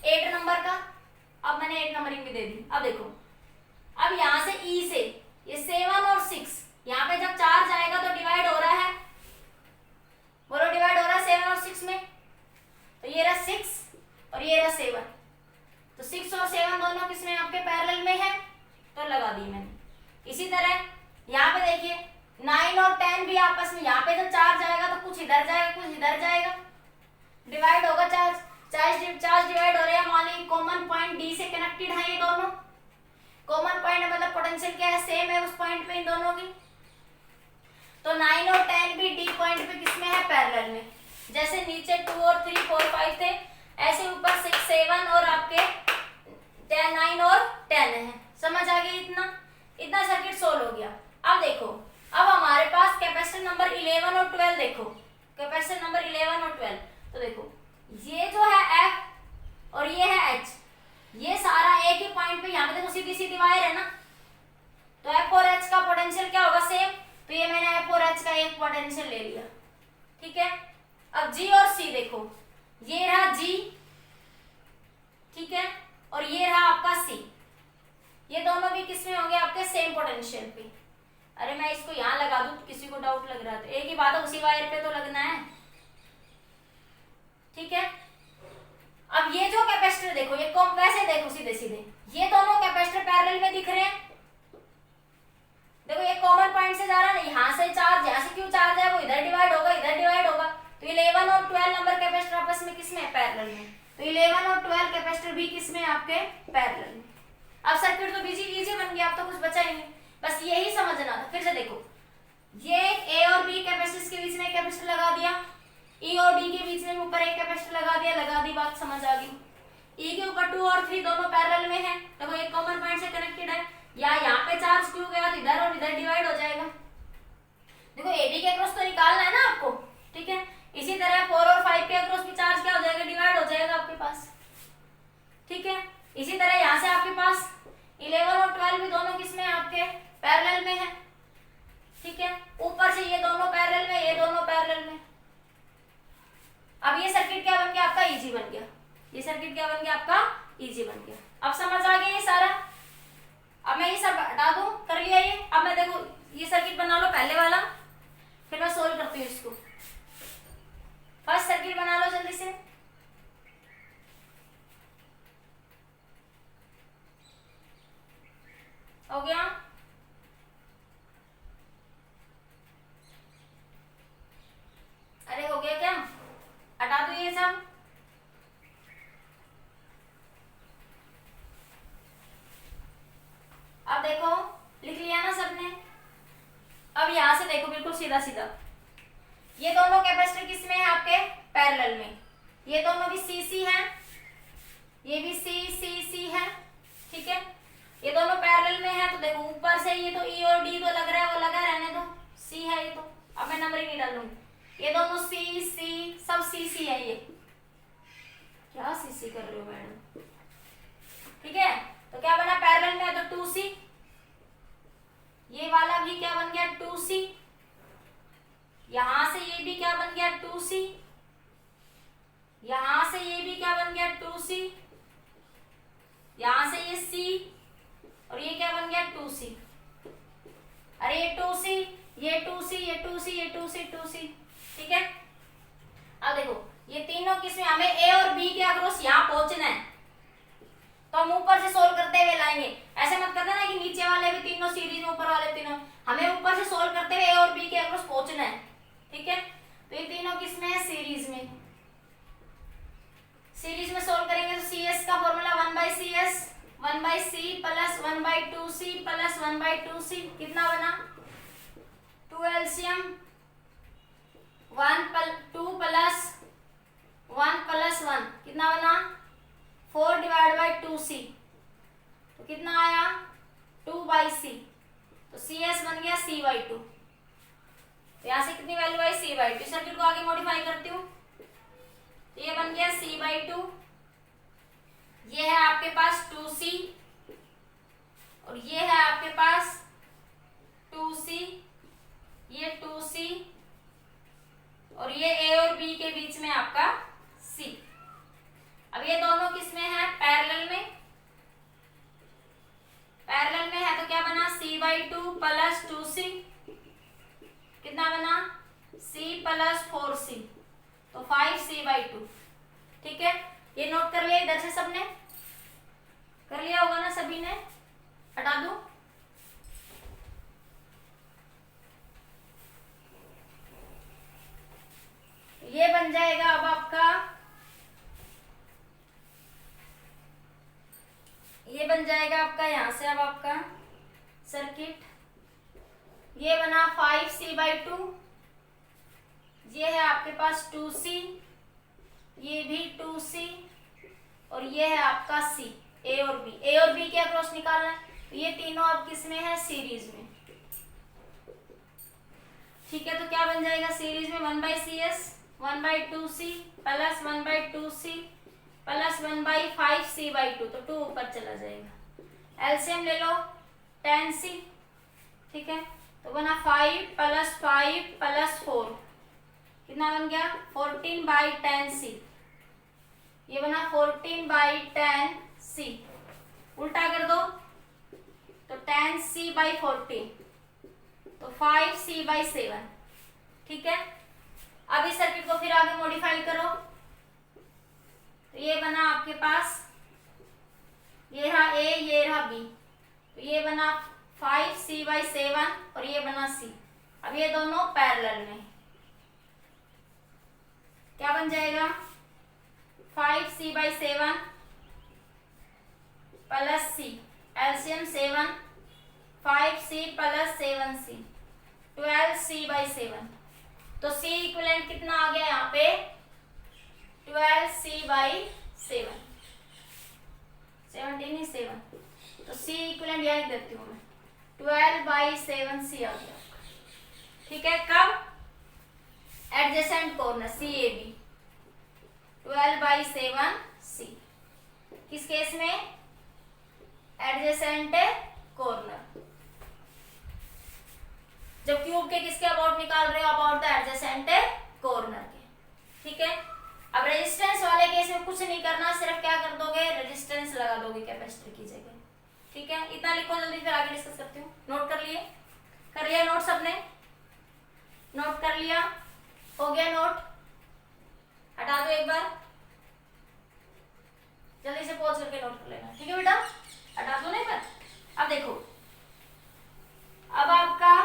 A: 8 नंबर का। अब मैंने 8 नंबरिंग भी दे दी। अब देखो, अब यहाँ से ई से ये 7 और 6, यहाँ पे जब 4 जाएगा तो डिवाइड हो रहा है, बोलो डिवाइड हो रहा है 7 और 6 में। तो ये रहा 6 और ये रहा 7, तो 6 और 7 दोनों किसमें आपके पैरेलल में है, तो लगा दी मैंने। इसी तरह यहाँ पे देखिए 9 और 10 भी आपस में, यहाँ पे जब 4 जाएगा तो कुछ इधर जाएगा कुछ इधर जाएगा, डिवाइड होगा। चार्ज डिवाइड हो रहे हैं, मान लीजिए कॉमन पॉइंट डी से कनेक्टेड है ये दोनों। कॉमन पॉइंट मतलब पोटेंशियल क्या है, सेम है उस पॉइंट पे इन दोनों की। तो 9 और 10 भी डी पॉइंट पे किसमें है, पैरेलल में। जैसे नीचे 2 और 3 4 5 थे, ऐसे ऊपर 6 7 और आपके 9 और 10 है। समझ आ गई? इतना सर्किट सोल्व हो गया। अब देखो, अब हमारे पास कैपेसिटर नंबर 11 और 12 देखो, कैपेसिटर नंबर 11 और 12। तो देखो ये जो है F और ये है H, ये सारा एक ही पॉइंट पे, यहाँ पे देखो सीधी सीधी वायर है ना, तो F और H का पोटेंशियल क्या होगा, सेम। तो ये मैंने F और H का एक पोटेंशियल ले लिया, ठीक है। अब G और C देखो, ये रहा G, ठीक है, और ये रहा आपका C। ये दोनों भी किसमें होंगे, आपके सेम पोटेंशियल पे। अरे मैं इसको यहाँ लगा दूं तो किसी को डाउट लग रहा था, एक ही बात है, उसी वायर पे तो लगना है, ठीक है। अब ये जो कैपेसिटर देखो, ये कैसे देखो, सीधे सीधे ये दोनों कैपेसिटर पैरेलल में दिख रहे हैं। देखो ये कॉमन पॉइंट से जा रहा है, यहाँ से चार्ज, यहाँ से क्यों चार्ज है, वो इधर डिवाइड होगा इधर डिवाइड होगा। तो 11 और 12 नंबर कैपेसिटर आपस में किसमें, पैरेलल में। तो 11 और 12 कैपेसिटर भी किसमें, आपके पैरेलल में। अब सर्किट तो इजी बन गया, अब तो कुछ बचा ही नहीं, बस यही समझना था। फिर से देखो, ये ए और बी कैपेसिटर्स के बीच में कैपेसिटर लगा दिया, ई और डी के बीच में ऊपर एक कैपेसिटर लगा दिया, लगा दी, बात समझ आ गई। ई के ऊपर 2 और 3 दोनों पैरेलल में है, तो वो एक कॉमन पॉइंट से कनेक्टेड है। या यहाँ पे चार्ज क्यों गया, तो इधर और इधर डिवाइड हो जाएगा। देखो ए बी के अक्रॉस तो निकालना है ना आपको, ठीक है। इसी तरह 4 और 5 के अक्रॉस भी चार्ज क्या हो जाएगा, डिवाइड हो जाएगा आपके पास, ठीक है। इसी तरह यहाँ से आपके पास 11 और 12 भी दोनों किसमें, आपके पैरेलल में है, ठीक है। ऊपर से ये दोनों पैरेलल में, ये दोनों पैरेलल में। अब ये सर्किट क्या बन गया, आपका इजी बन गया। ये सर्किट क्या बन गया, आपका इजी बन गया। अब समझ आ गया ये सारा। अब मैं ये सब हटा दूं, कर लिया ये। अब मैं देखो ये सर्किट बना लो पहले वाला, फिर मैं सोल्व करती हूँ इसको। फर्स्ट सर्किट बना लो जल्दी से। हो गया? अरे हो गया क्या, हटा दो ये सब। अब देखो लिख लिया ना सबने। अब यहां से देखो बिल्कुल सीधा सीधा, ये दोनों कैपेसिटर किसमें है, आपके पैरेलल में। ये दोनों भी सी सी है, ये भी सी सी सी है, ठीक है। ये दोनों पैरेलल में है, तो देखो ऊपर से ये तो ई और डी तो लग रहा है, वो लगा रहने दो, सी है ये तो। अब मैं नंबरिंग नहीं डालूंगी, ये दोनों सी सी सब सी सी है। ये क्या सी सी कर रहे हो मैडम, ठीक है। तो क्या बना, पैरेलल में है तो 2C। ये वाला भी क्या बन गया, 2C। यहां से ये भी क्या बन गया, 2C। यहां से ये भी क्या बन गया, 2C। यहां से ये C और ये क्या बन गया, 2C। अरे ये 2C, ये 2C, ये 2C, ये 2C, 2C, ठीक है। अब देखो ये तीनों किसमें, हमें ए और बी के अक्रॉस यहां पहुंचना है, तो हम ऊपर से सोल्व करते हुए लाएंगे। ऐसे मत करना ना कि नीचे वाले भी तीनों सीरीज में, ऊपर वाले तीनों, हमें ऊपर से सोल्व करते हुए ए और बी के अक्रॉस पहुंचना है, ठीक है। तो ये तीनों किसमें है, सीरीज में। सीरीज में सोल्व करेंगे तो CS का formula 1/CS 1/C plus 1/2C plus 1/2C कितना बना, 2 LCM 2 प्लस 1 प्लस 1 कितना बना, 4/2C। तो कितना आया, 2/C। तो CS बन गया C/2। तो यहां से कितनी वैल्यू आई, C/2। सर्किट को आगे मॉडिफाई करती हूँ, तो ये बन गया C/2। ये है आपके पास 2C और ये है आपके पास 2C, ये 2C और ये A और B के बीच में आपका 2, ठीक है। ये नोट कर लिया इधर से, सबने कर लिया होगा ना सभी ने, हटा दूं? ये बन जाएगा अब आपका, ये बन जाएगा आपका यहां से अब आपका सर्किट। ये बना 5C/2, ये है आपके पास 2C, ये भी 2C, और ये है आपका C, A और B। A और B के अक्रॉस निकालना है, तो ये तीनों अब किस में है, सीरीज में, ठीक है। तो क्या बन जाएगा सीरीज में, 1/CS 1/2C plus 1/2C plus 1/5C/2, तो 2 ऊपर चला जाएगा। एलसीएम ले लो 10C, ठीक है। तो बना 5 + 5 + 4, कितना बन गया 14/10C। ये बना 14/10C, उल्टा कर दो तो 10C/14, तो 5C/7, ठीक है। अब इस सर्किट को फिर आगे मॉडिफाई करो, तो ये बना आपके पास, ये रहा A, ये रहा B, तो ये बना 5C/7 और ये बना C। अब ये दोनों पैरेलल में, क्या बन जाएगा 5C/7 plus C, LCM 7, 5C plus 7C, 12C/7। तो C इक्विवेलेंट कितना आ गया यहाँ पे 12C/7, 17 ही 7, तो C इक्विवेलेंट यही देती हूँ मैं, 12/7C आ गया, ठीक है। कब एडजेसेंट कॉर्नर CAB, 12/7C, किस केस में एडजेसेंट कॉर्नर, जब क्यूब के किसके अबाउट निकाल रहे हो, अबाउट द एडजेसेंट कॉर्नर के, ठीक है। अब रेजिस्टेंस वाले केस में कुछ नहीं करना, सिर्फ क्या कर दोगे, रेजिस्टेंस लगा दोगे कैपेसिटर की जगह, ठीक है। इतना लिखो जल्दी, फिर आगे डिस्कस करती हूँ। नोट कर लिए, कर लिया नोट सबने, नोट कर लिया, हो गया नोट, हटा दो एक बार, जल्दी से पॉज करके नोट कर लेना, ठीक है बेटा, हटा दो नहीं पर। अब देखो, अब आपका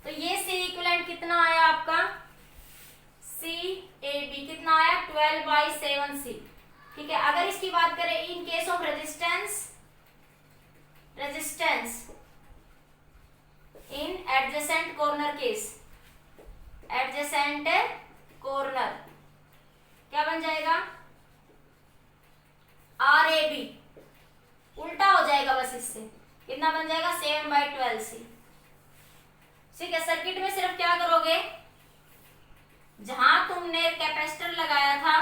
A: तो ये C इक्विवेलेंट कितना आया आपका, CAB कितना आया 12/7C, ठीक है। अगर इसकी बात करें in case of resistance, resistance in adjacent corner case, adjacent corner क्या बन जाएगा RAB, उल्टा हो जाएगा बस इससे, कितना बन जाएगा 7/12C, ठीक है। सर्किट में सिर्फ क्या करोगे, जहां तुमने कैपेसिटर लगाया था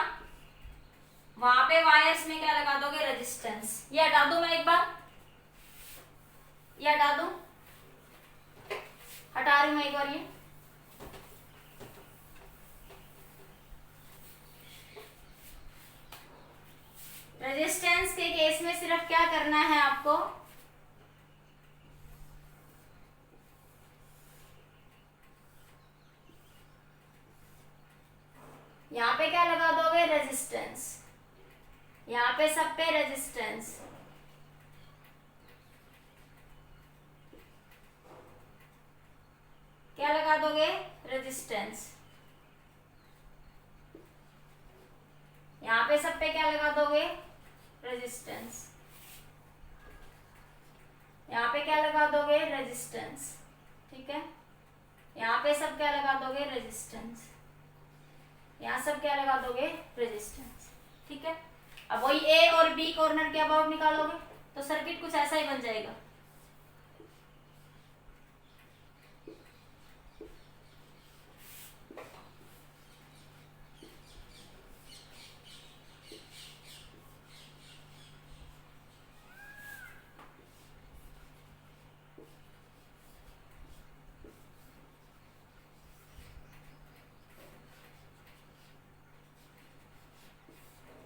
A: वहां पे वायर्स में क्या लगा दोगे, रेजिस्टेंस। ये हटा दूं मैं एक बार, ये हटा दूं, हटा रही हूं मैं एक बार, ये रेजिस्टेंस के केस में सिर्फ क्या करना है आपको, यहाँ पे क्या लगा दोगे, रेजिस्टेंस, यहाँ पे सब पे रेजिस्टेंस, क्या लगा दोगे, रेजिस्टेंस, यहाँ पे सब पे क्या लगा दोगे, रेजिस्टेंस, यहाँ पे क्या लगा दोगे, रेजिस्टेंस, ठीक है। यहाँ पे सब क्या लगा दोगे, रेजिस्टेंस, यहाँ सब क्या लगा दोगे, रेजिस्टेंस, ठीक है। अब वही A और B कॉर्नर के अबाउट निकालोगे तो सर्किट कुछ ऐसा ही बन जाएगा,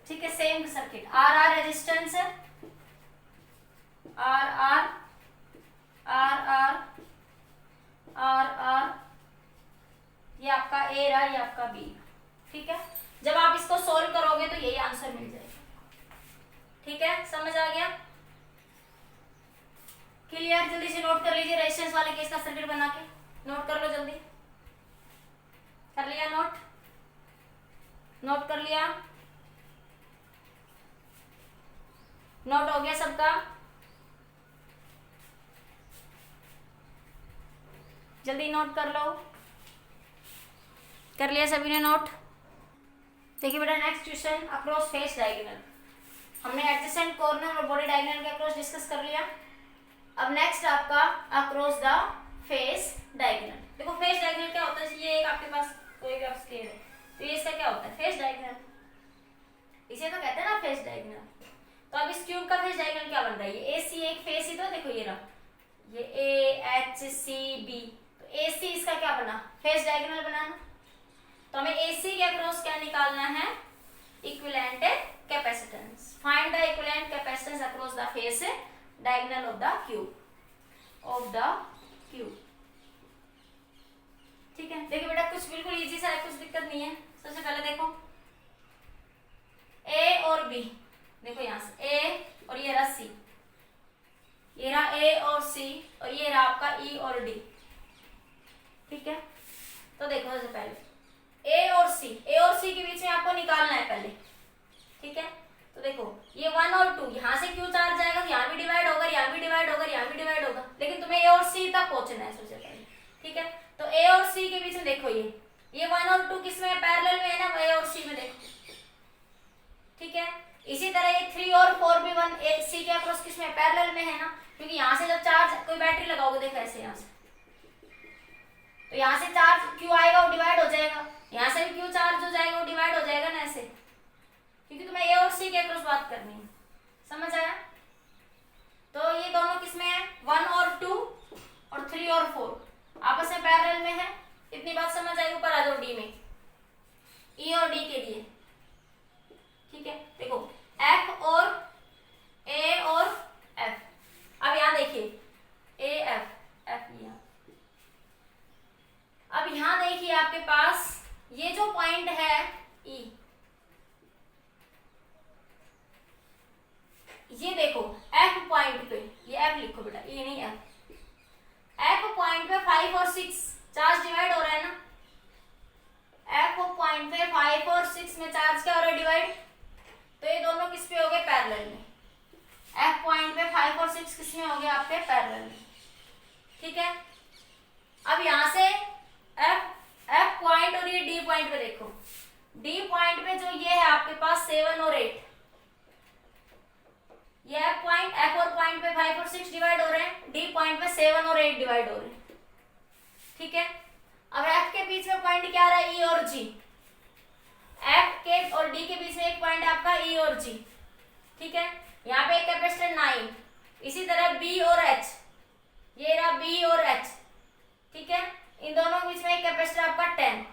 A: ठीक है। सेम सर्किट, RR रेजिस्टेंस है, RR RR RR, ये आपका ए रहा, ये आपका बी। ठीक है, जब आप इसको सोल्व करोगे तो यही आंसर मिल जाएगा। ठीक है, समझ आ गया? क्लियर? जल्दी से नोट कर लीजिए रेजिस्टेंस वाले केस का सर्किट बना के, नोट कर लो जल्दी। कर लिया नोट? नोट कर लिया? नोट हो गया सबका? जल्दी नोट कर लो। कर लिया सभी ने नोट? देखिए बेटा, next question, across face diagonal. हमने एडजेसेंट कॉर्नर और बॉडी डायगोनल के अक्रॉस डिस्कस कर लिया। अब नेक्स्ट आपका अक्रॉस द फेस डायगोनल। देखो फेस डायगोनल क्या होता है, ये एक आपके पास कोई भी स्केल है तो ये इसका क्या होता है, फेस डायगोनल। इसे तो कहते हैं ना फेस डायगोनल। तो अब इस क्यूब का फेस डायगोनल क्या बन रहा है, ये ए सी एक फेस ही तो, देखो ये रहा, ये ए एच सी बी, तो ए सी इसका क्या बना, फेस डायगोनल बनाना। तो हमें ए सी के अक्रॉस क्या निकालना है, equivalent capacitance. Find the equivalent capacitance across the face diagonal of the cube, ठीक है। देखिए बेटा, कुछ बिल्कुल इजी सा है, कुछ दिक्कत नहीं है। सबसे पहले देखो ए और बी, देखो यहां से ए और ये रहा सी, ये रहा ए और सी, और ये रहा आपका ई और डी। ठीक है, तो देखो सबसे पहले ए और सी के बीच में आपको निकालना है पहले। ठीक है, तो देखो ये 1 और 2, यहाँ से क्यू चार्ज जाएगा तो यहाँ भी डिवाइड होगा, यहाँ भी डिवाइड होगा, यहाँ भी डिवाइड होगा, लेकिन तुम्हें ए और सी तक पहुंचना है सबसे पहले। ठीक है, तो ए और सी के बीच में देखो ये 1 और 2 किस में पैरेलल में है ना, ए और सी में देखो। ठीक है, इसी तरह ये 3 और 4 भी 1 ए सी के अक्रॉस किस में पैरेलल में है ना, क्योंकि यहाँ से जब चार्ज कोई बैटरी लगाओगे, देखो ऐसे यहाँ से, तो यहाँ से चार्ज क्यू आएगा वो डिवाइड हो जाएगा, यहाँ से भी क्यू चार्ज हो जाएगा वो डिवाइड हो जाएगा ना ऐसे, क्योंकि तुम्हें ए और सी के अक्रॉस बात करनी है। समझ आया? तो ये दोनों किसमें है, 1 और 2 और 3 और 4 आपस में पैरेलल में है। इतनी बात समझ आई? ऊपर आ जाओ डी में, ई और डी के लिए। ठीक है, देखो एफ और ए और एफ। अब यहां देखिए ए एफ एफ, यहां अब यहां देखिए आपके पास ये जो पॉइंट है ई, ये देखो एफ पॉइंट पे, ये एफ लिखो बेटा, ये नहीं एफ पॉइंट पे 5 और 6 चार्ज डिवाइड हो रहा है ना, एफ पॉइंट पे 5 और 6 में चार्ज क्या हो रहा है, डिवाइड। तो ये दोनों किस पे हो गए, पैरेलल में। एफ पॉइंट पे 5 और 6 किस में हो गए आपके, पैरेलल में। ठीक है, अब यहां से एफ पॉइंट और ये डी पॉइंट पे देखो, डी पॉइंट पे जो ये है आपके पास 7 और 8, ये एफ और पॉइंट पे 5 और 6 डिवाइड हो रहे हैं, डी पॉइंट पे 7 और 8 डिवाइड हो रहे हैं। ठीक है, अब एफ के बीच में पॉइंट क्या आ रहा है, ई और जी। एफ के और डी के बीच में एक पॉइंट आपका ई और जी। ठीक है, यहाँ पे एक कैपेसिटर 9, इसी तरह बी और एच, ये रहा बी और एच। ठीक है, इन दोनों के बीच में एक कैपेसिटर आपका 10।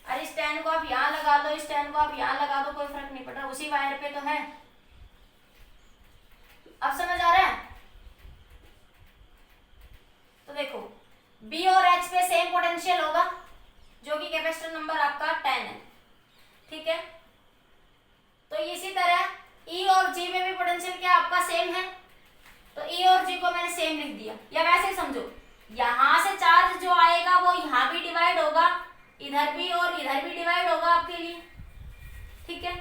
A: अरे इस 10 को आप यहाँ लगा दो, इस 10 को आप यहाँ लगा दो, कोई फर्क नहीं पड़ रहा, उसी वायर पे तो है। अब समझ आ रहा है? तो देखो बी और एच पे सेम पोटेंशियल होगा, जो कि कैपेसिटर नंबर आपका 10 है। ठीक है, तो इसी तरह ई और जी में भी पोटेंशियल क्या आपका सेम है, तो ई और जी को मैंने सेम लिख दिया। या वैसे समझो, यहां से चार्ज जो आएगा वो यहाँ भी डिवाइड होगा, इधर भी और इधर भी डिवाइड होगा आपके लिए। ठीक है,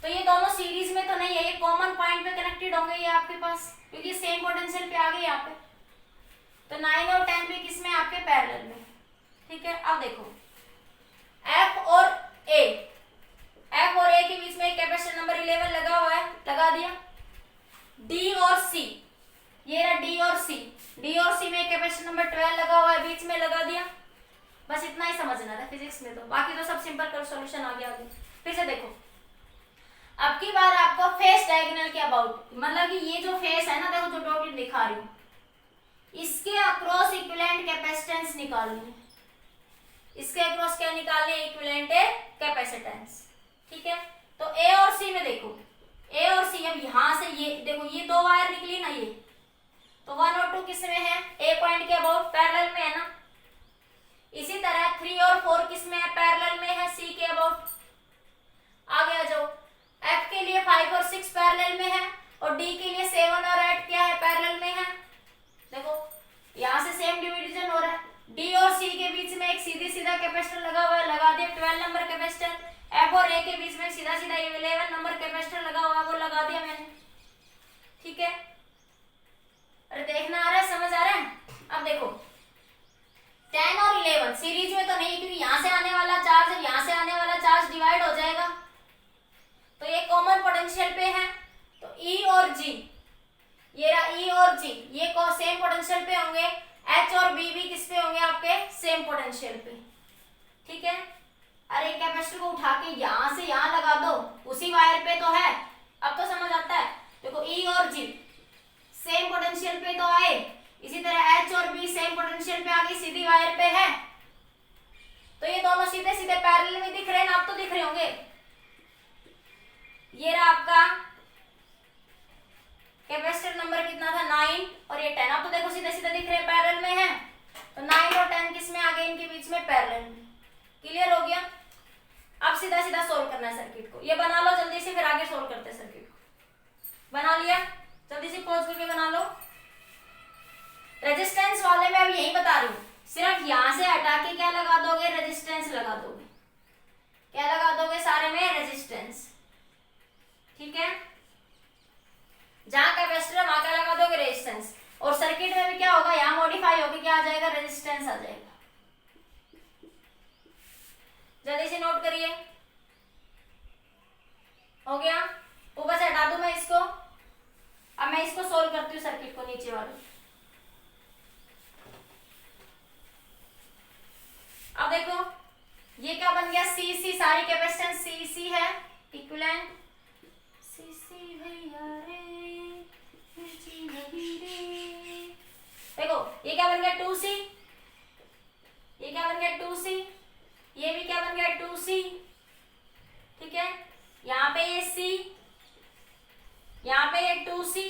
A: तो ये दोनों सीरीज में तो नहीं है, ये कॉमन पॉइंट पे कनेक्टेड होंगे ये आपके पास, क्योंकि सेम पोटेंशियल पे आ गए यहाँ पे। तो 9 और 10 भी किस में, आपके पैरेलल में। ठीक है, अब देखो एफ और ए के बीच में एक कैपेसिटर नंबर 11 लगा हुआ है, लगा दिया। डी और सी, ये रहा डी और सी में एक कैपेसिटर नंबर 12 लगा हुआ है, बीच में लगा दिया। बस इतना ही समझना था फिजिक्स में, तो बाकी तो सब सिंपल कर, सॉल्यूशन आ गया आगे। फिर से देखो, अब की बार आपको फेस डायगोनल के अबाउट, मतलब कि ये जो फेस है ना, देखो जो डॉटेड दिखा रही हूं, इसके अक्रॉस इक्विवेलेंट कैपेसिटेंस निकालनी है। इसके अक्रॉस क्या निकालनी है, इक्विवेलेंट कैपेसिटेंस। ठीक है, तो ए और सी में देखो, ए और सी, अब यहां से ये देखो, ये दो वायर निकली ना, ये तो 1 और 2 किस में है, ए पॉइंट के अबाउट पैरेलल में है ना, इसी तरह 3 और 4 किस में है, पैरेलल में है, सी के अबाउट। आगे आ जाओ, एफ के लिए 5 और 6 पैरेलल में है, और डी के लिए 7 और 8 क्या है, पैरेलल में है। देखो यहाँ से सेम डिवीजन हो रहा है। डी और सी के बीच में एक सीधी सीधा कैपेसिटर लगा हुआ है, लगा दिया 12 नंबर कैपेसिटर। एफ और ए के बीच में सीधा सीधा 11 नंबर कैपेसिटर लगा हुआ है, वो लगा दिया मैंने। ठीक है, अरे देखना आ रहा है, समझ आ रहा है। अब देखो 10 और 11 सीरीज में तो नहीं, क्योंकि यहाँ से आने वाला चार्ज और यहाँ से आने वाला चार्ज डिवाइड हो जाएगा, तो ये कॉमन पोटेंशियल पे है। तो ई और जी, ये रहा ई और जी, ये सेम पोटेंशियल पे होंगे। एच और बी भी किस पे होंगे, आपके सेम पोटेंशियल पे। ठीक है, अरे कैपेसिटर को उठा के यहां से यहां लगा दो, उसी वायर पे तो है। अब तो समझ आता है। देखो ई और जी सेम पोटेंशियल पे तो आए, इसी तरह एच और बी सेम पोटेंशियल पे आ गई, सीधी वायर पे है, तो ये दोनों सीधे सीधे पैरेलल में दिख रहे हैं ना, आप तो दिख रहे होंगे। ये रहा आपका कैपेसिटर नंबर कितना था, 9 और ये 10। अब तो देखो सीधे सीधे दिख रहे हैं, पैरेलल में है, तो 9 और 10 किस में आ गए, इनके बीच में पैरेलल में। क्लियर हो गया। अब सीधा सीधा सोल्व करना है सर्किट को, ये बना लो जल्दी से, फिर आगे सोल्व करते हैं सर्किट को। बना लिया, जल्दी से पॉज करके बना लो। रेजिस्टेंस वाले में अब यही बता रही हूँ, सिर्फ यहां से हटा के क्या लगा दोगे, रेजिस्टेंस लगा दोगे। क्या लगा दोगे, सारे में रेजिस्टेंस। ठीक है, जहां कैपेसिटर वहां क्या लगा दोगे, रेजिस्टेंस। और सर्किट में भी क्या होगा, यहाँ मॉडिफाई होकर क्या आ जाएगा, रेजिस्टेंस आ जाएगा। जल्दी से नोट करिए। हो गया, ऊपर से हटा दूं मैं इसको। अब मैं इसको सोल्व करती हूँ सर्किट को, नीचे वाले। अब देखो ये क्या बन गया, सी सी, सारी कैपेसिटेंस सी सी है, इक्विवेलेंट सी सी भैया रे। देखो ये क्या बन गया, 2C, ये क्या बन गया 2C, ये भी क्या बन गया 2C। ठीक है, यहाँ पे ये C, यहाँ पे ये 2C,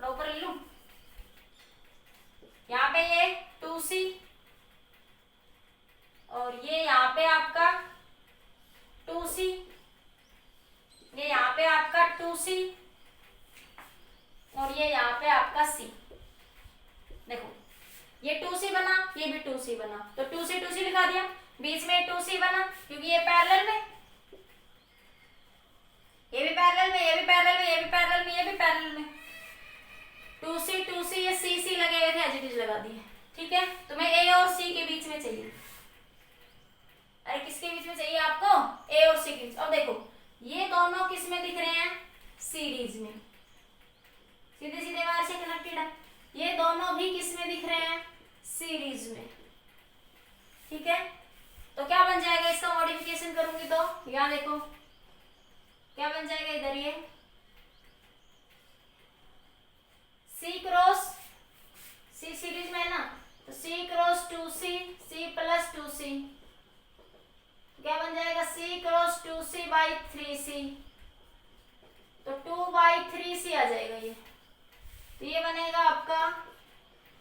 A: ऊपर ले लूं, यहाँ पे ये 2C, और ये यहाँ पे आपका 2C, ये यहाँ पे आपका 2C, और ये यहाँ पे आपका C। देखो ये 2C बना, ये भी 2C बना, तो 2C 2C लिखा दिया, बीच में 2C बना क्योंकि ये पैरेलल में, ये भी पैरेलल में, ये भी पैरेलल में, ये भी पैरेलल में, ये भी पैरेलल में, 2C 2C, ये CC लगे हुए थे, एज लगा दिए। ठीक है, तुम्हें A और C के बीच में चाहिए। अरे किसके बीच में चाहिए आपको, A और C के बीच। अब देखो ये दोनों किस में दिख रहे हैं, सीरीज में, सीधे सीधे वायर से कनेक्टेड है। ये दोनों भी किस में दिख रहे हैं, सीरीज में। ठीक है, तो क्या बन जाएगा, इसका मॉडिफिकेशन करूंगी तो यहाँ देखो क्या बन जाएगा, इधर ये C क्रॉस C सीरीज में है ना, तो C cross 2C, C plus 2C, क्या बन जाएगा, C cross 2C by 3C, तो 2/3C आ जाएगा ये। तो ये बनेगा आपका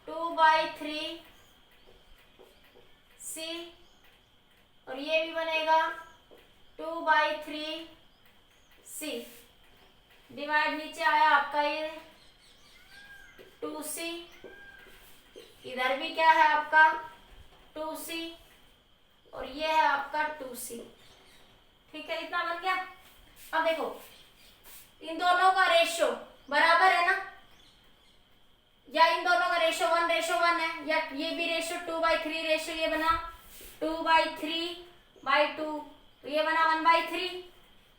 A: 2/3C, और ये भी बनेगा 2/3C। डिवाइड नीचे आया आपका ये 2C, इधर भी क्या है आपका 2C, और ये है आपका 2C। ठीक है, इतना बन गया। अब देखो इन दोनों का रेशियो बराबर है ना, या इन दोनों का रेशियो 1:1 है, या ये भी रेशियो 2/3 रेशियो, ये बना 2/3/2, तो ये बना 1/3,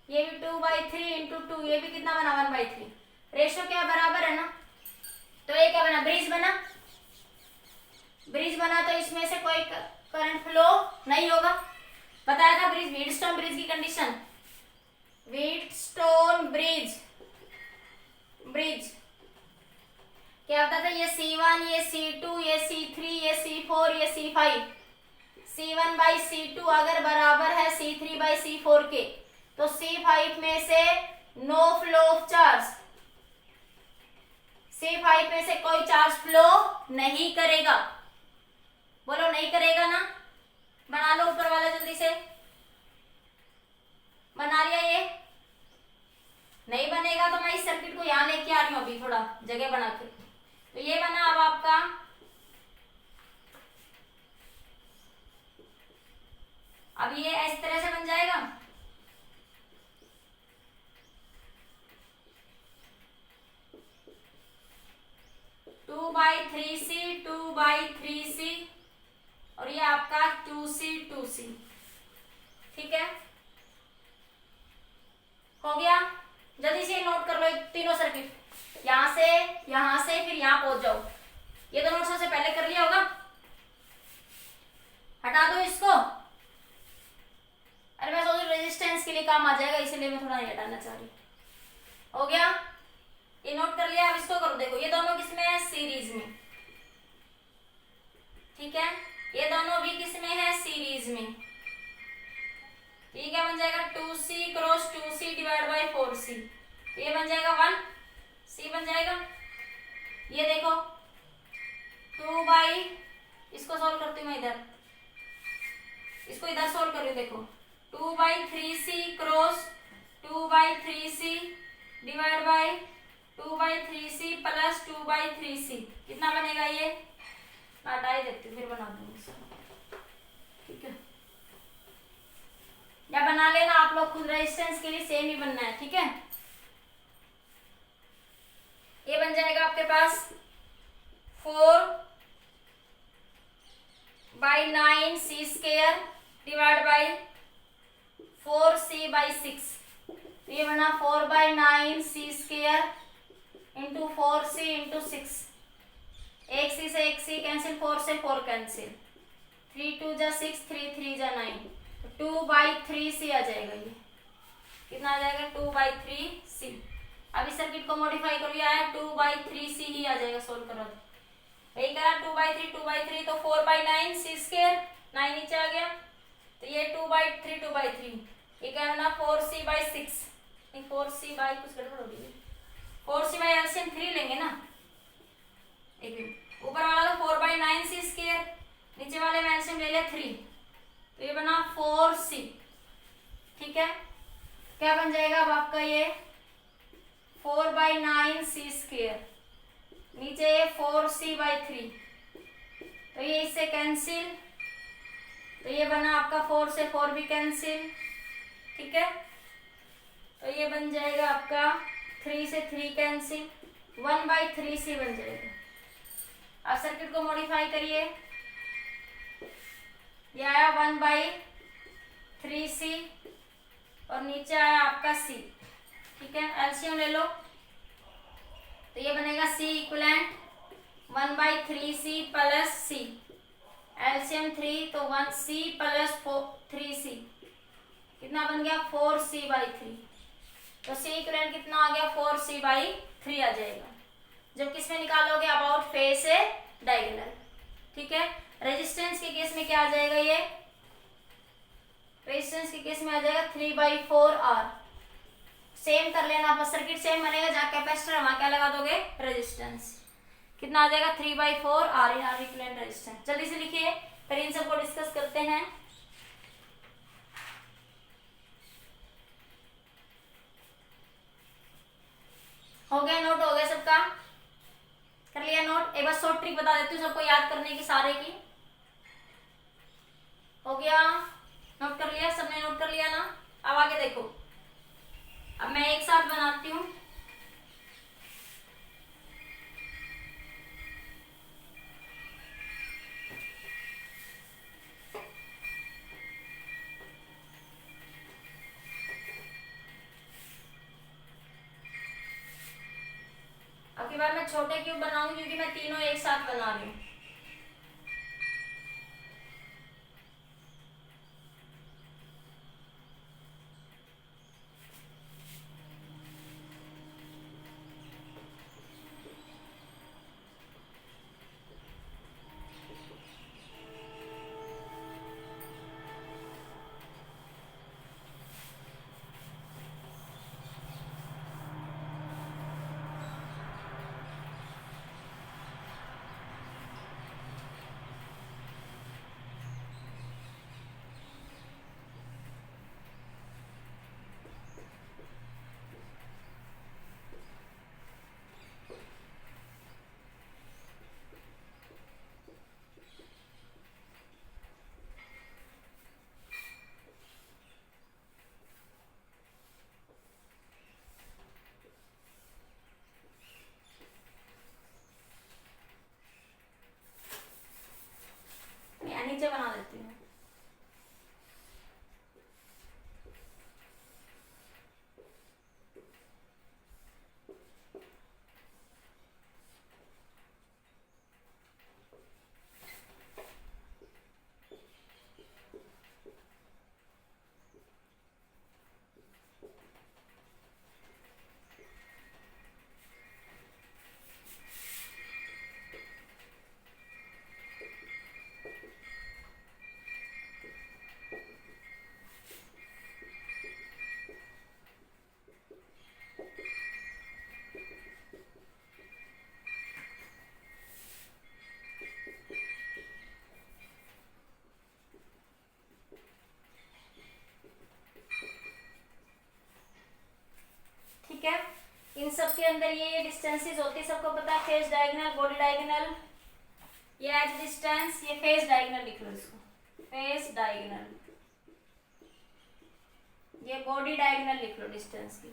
A: ये भी 2/3 इंटू 2, ये भी कितना बना 1/3। रेशियो क्या बराबर है ना, तो ये क्या बना, ब्रिज बना। ब्रिज बना तो इसमें से कोई करंट फ्लो नहीं होगा, बताया था ब्रिज, व्हीटस्टोन ब्रिज की कंडीशन, व्हीटस्टोन ब्रिज, ब्रिज क्या होता था, ये C1, ये C2, ये C3, ये C4, ये C5, C1/C2 अगर बराबर है C3/C4 के, तो C5 में से no flow of charge, C5 में से कोई चार्ज फ्लो नहीं करेगा। बोलो नहीं करेगा ना, बना लो ऊपर वाला जल्दी से। बना लिया ये? नहीं बनेगा तो मैं इस सर्किट को यहाँ लेके आ रही हूँ अभी, थोड़ा जगह बना के। तो ये बना अब आपका, अब ये इस तरह से बन जाएगा। Two by three C, 2/3C, और ये आपका 2C ठीक है, हो गया। जल्दी से नोट कर लो तीनों सर्किट, यहां से फिर यहां पहुंच जाओ। ये तो नोट सबसे पहले कर लिया होगा, हटा दो इसको। अरे मैं सोच रही रेजिस्टेंस के लिए काम आ जाएगा, इसीलिए मैं थोड़ा नहीं हटाना चाह रही। हो गया, ये नोट कर लिया। अब इसको करो, देखो ये दोनों किसमें है, सीरीज में, ठीक है। ये दोनों भी किसमें है, सीरीज में। ये क्या बन जाएगा, 2C cross 2C divide by 4C, तो ये बन जाएगा 1C बन जाएगा। ये देखो 2 बाई, इसको सॉल्व करती हूँ मैं इधर, इसको इधर सॉल्व कर रही हूँ। देखो 2/3C cross 2/3C divide by 2/3C plus 2/3C, कितना बनेगा ये, मैं हटा ही देती हूँ फिर बना दूंगी, ठीक है। या बना लेना आप लोग खुद, रेजिस्टेंस के लिए सेम ही बनना है, ठीक है। ये बन जाएगा आपके पास 4/9C² डिवाइड बाई 4C/6, तो ये बना 4/9C² इंटू 4C इंटू 6, एक C से एक C कैंसिल, 4 से 4 कैंसिल, 3 2 जा 6, 3 3 जा 9, 2/3C आ जाएगा। ये कितना आ जाएगा, 2/3C। अब इस सर्किट को मॉडिफाई कर लिया है, 2/3C ही आ जाएगा, सोल्व करो वही करा, 2/3 तो 4/9C², 9 नीचे आ गया, तो ये 2/3, ये क्या है ना 4C/6, नहीं 4C बाई कुछ गड़बड़ हो रही है, 4C बाई एलसीएम 3 लेंगे ना, एक मिनट, ऊपर वाला तो 4/9C², नीचे वाले में एलसीएम ले लिया 3, तो ये बना 4C, ठीक है। क्या बन जाएगा अब आपका ये 4/9C², नीचे ये 4C/3, तो ये इससे कैंसिल, तो ये बना आपका 4 से 4 भी कैंसिल, ठीक है। तो ये बन जाएगा आपका 3 से 3 कैंसिल, 1/3C बन जाएगा। अब सर्किट को मॉडिफाई करिए, ये आया 1/3C और नीचे आया आपका C, ठीक है। एलसीएम ले लो, तो ये बनेगा C equivalent 1/3C plus C, LCM 3, तो 1C प्लस 3C, कितना बन गया 4C/3, तो C इक्वलेंट कितना आ गया 4C/3 आ जाएगा। जब किस में निकालोगे, अबाउट फेज से डायगोनल, ठीक है। रेजिस्टेंस के केस में क्या आ जाएगा, ये रेजिस्टेंस के केस में आ जाएगा 3/4R, सेम कर लेना आप, सर्किट सेम बनेगा, जहाँ कैपेसिटर वहां क्या लगा दोगे, रेजिस्टेंस, कितना आ जाएगा 3/4R in are equivalent resistance. जल्दी से लिखिए, फिर इन सबको डिस्कस करते हैं। हो गया, नोट हो गया सबका, कर लिया नोट। एक बार शॉर्ट ट्रिक बता देती हूँ सबको याद करने की, सारे की। हो गया, नोट कर लिया, सबने नोट कर लिया ना। अब आगे देखो, अब मैं एक साथ बनाती हूँ, अब की बार मैं छोटे क्यूब बनाऊंगी क्योंकि मैं तीनों एक साथ बना रही हूँ। ठीक है। इन सब के अंदर ये डिस्टेंसेस होती है, सबको पता है, फेस डायगोनल, बॉडी डायगोनल, ये एज डिस्टेंस, ये फेस डायगोनल लिख लो इसको, फेस डायगोनल, ये बॉडी डायगोनल लिख लो डिस्टेंस की,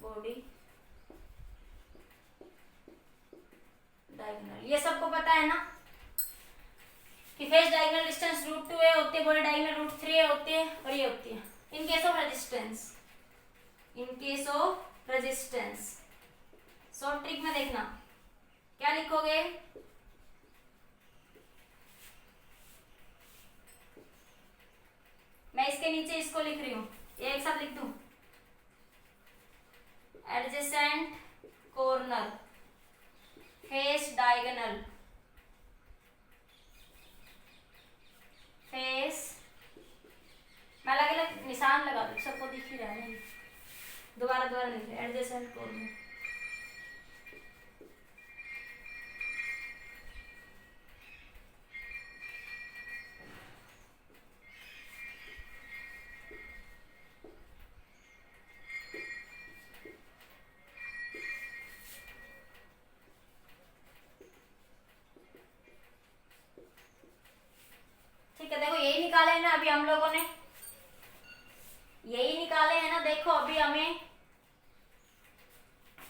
A: बॉडी डायगोनल, ये सबको पता है ना कि फेस डायगोनल डिस्टेंस √2a होती है, बॉडी डायगोनल √3a होती है, और ये होती है in case of resistance, in case of resistance. Short trick में देखना क्या लिखोगे, मैं इसके नीचे इसको लिख रही हूं, ये एक साथ लिख दूं, adjacent corner, face diagonal, face, मैं अलग अलग निशान लगा दूं, सबको दिख ही रहा है, दोबारा दोबारा लिख रहे, एडजेसेंट कॉर्नर, ठीक है। देखो यही निकाले है ना अभी हम लोगों ने, यही निकाले हैं ना, देखो अभी हमें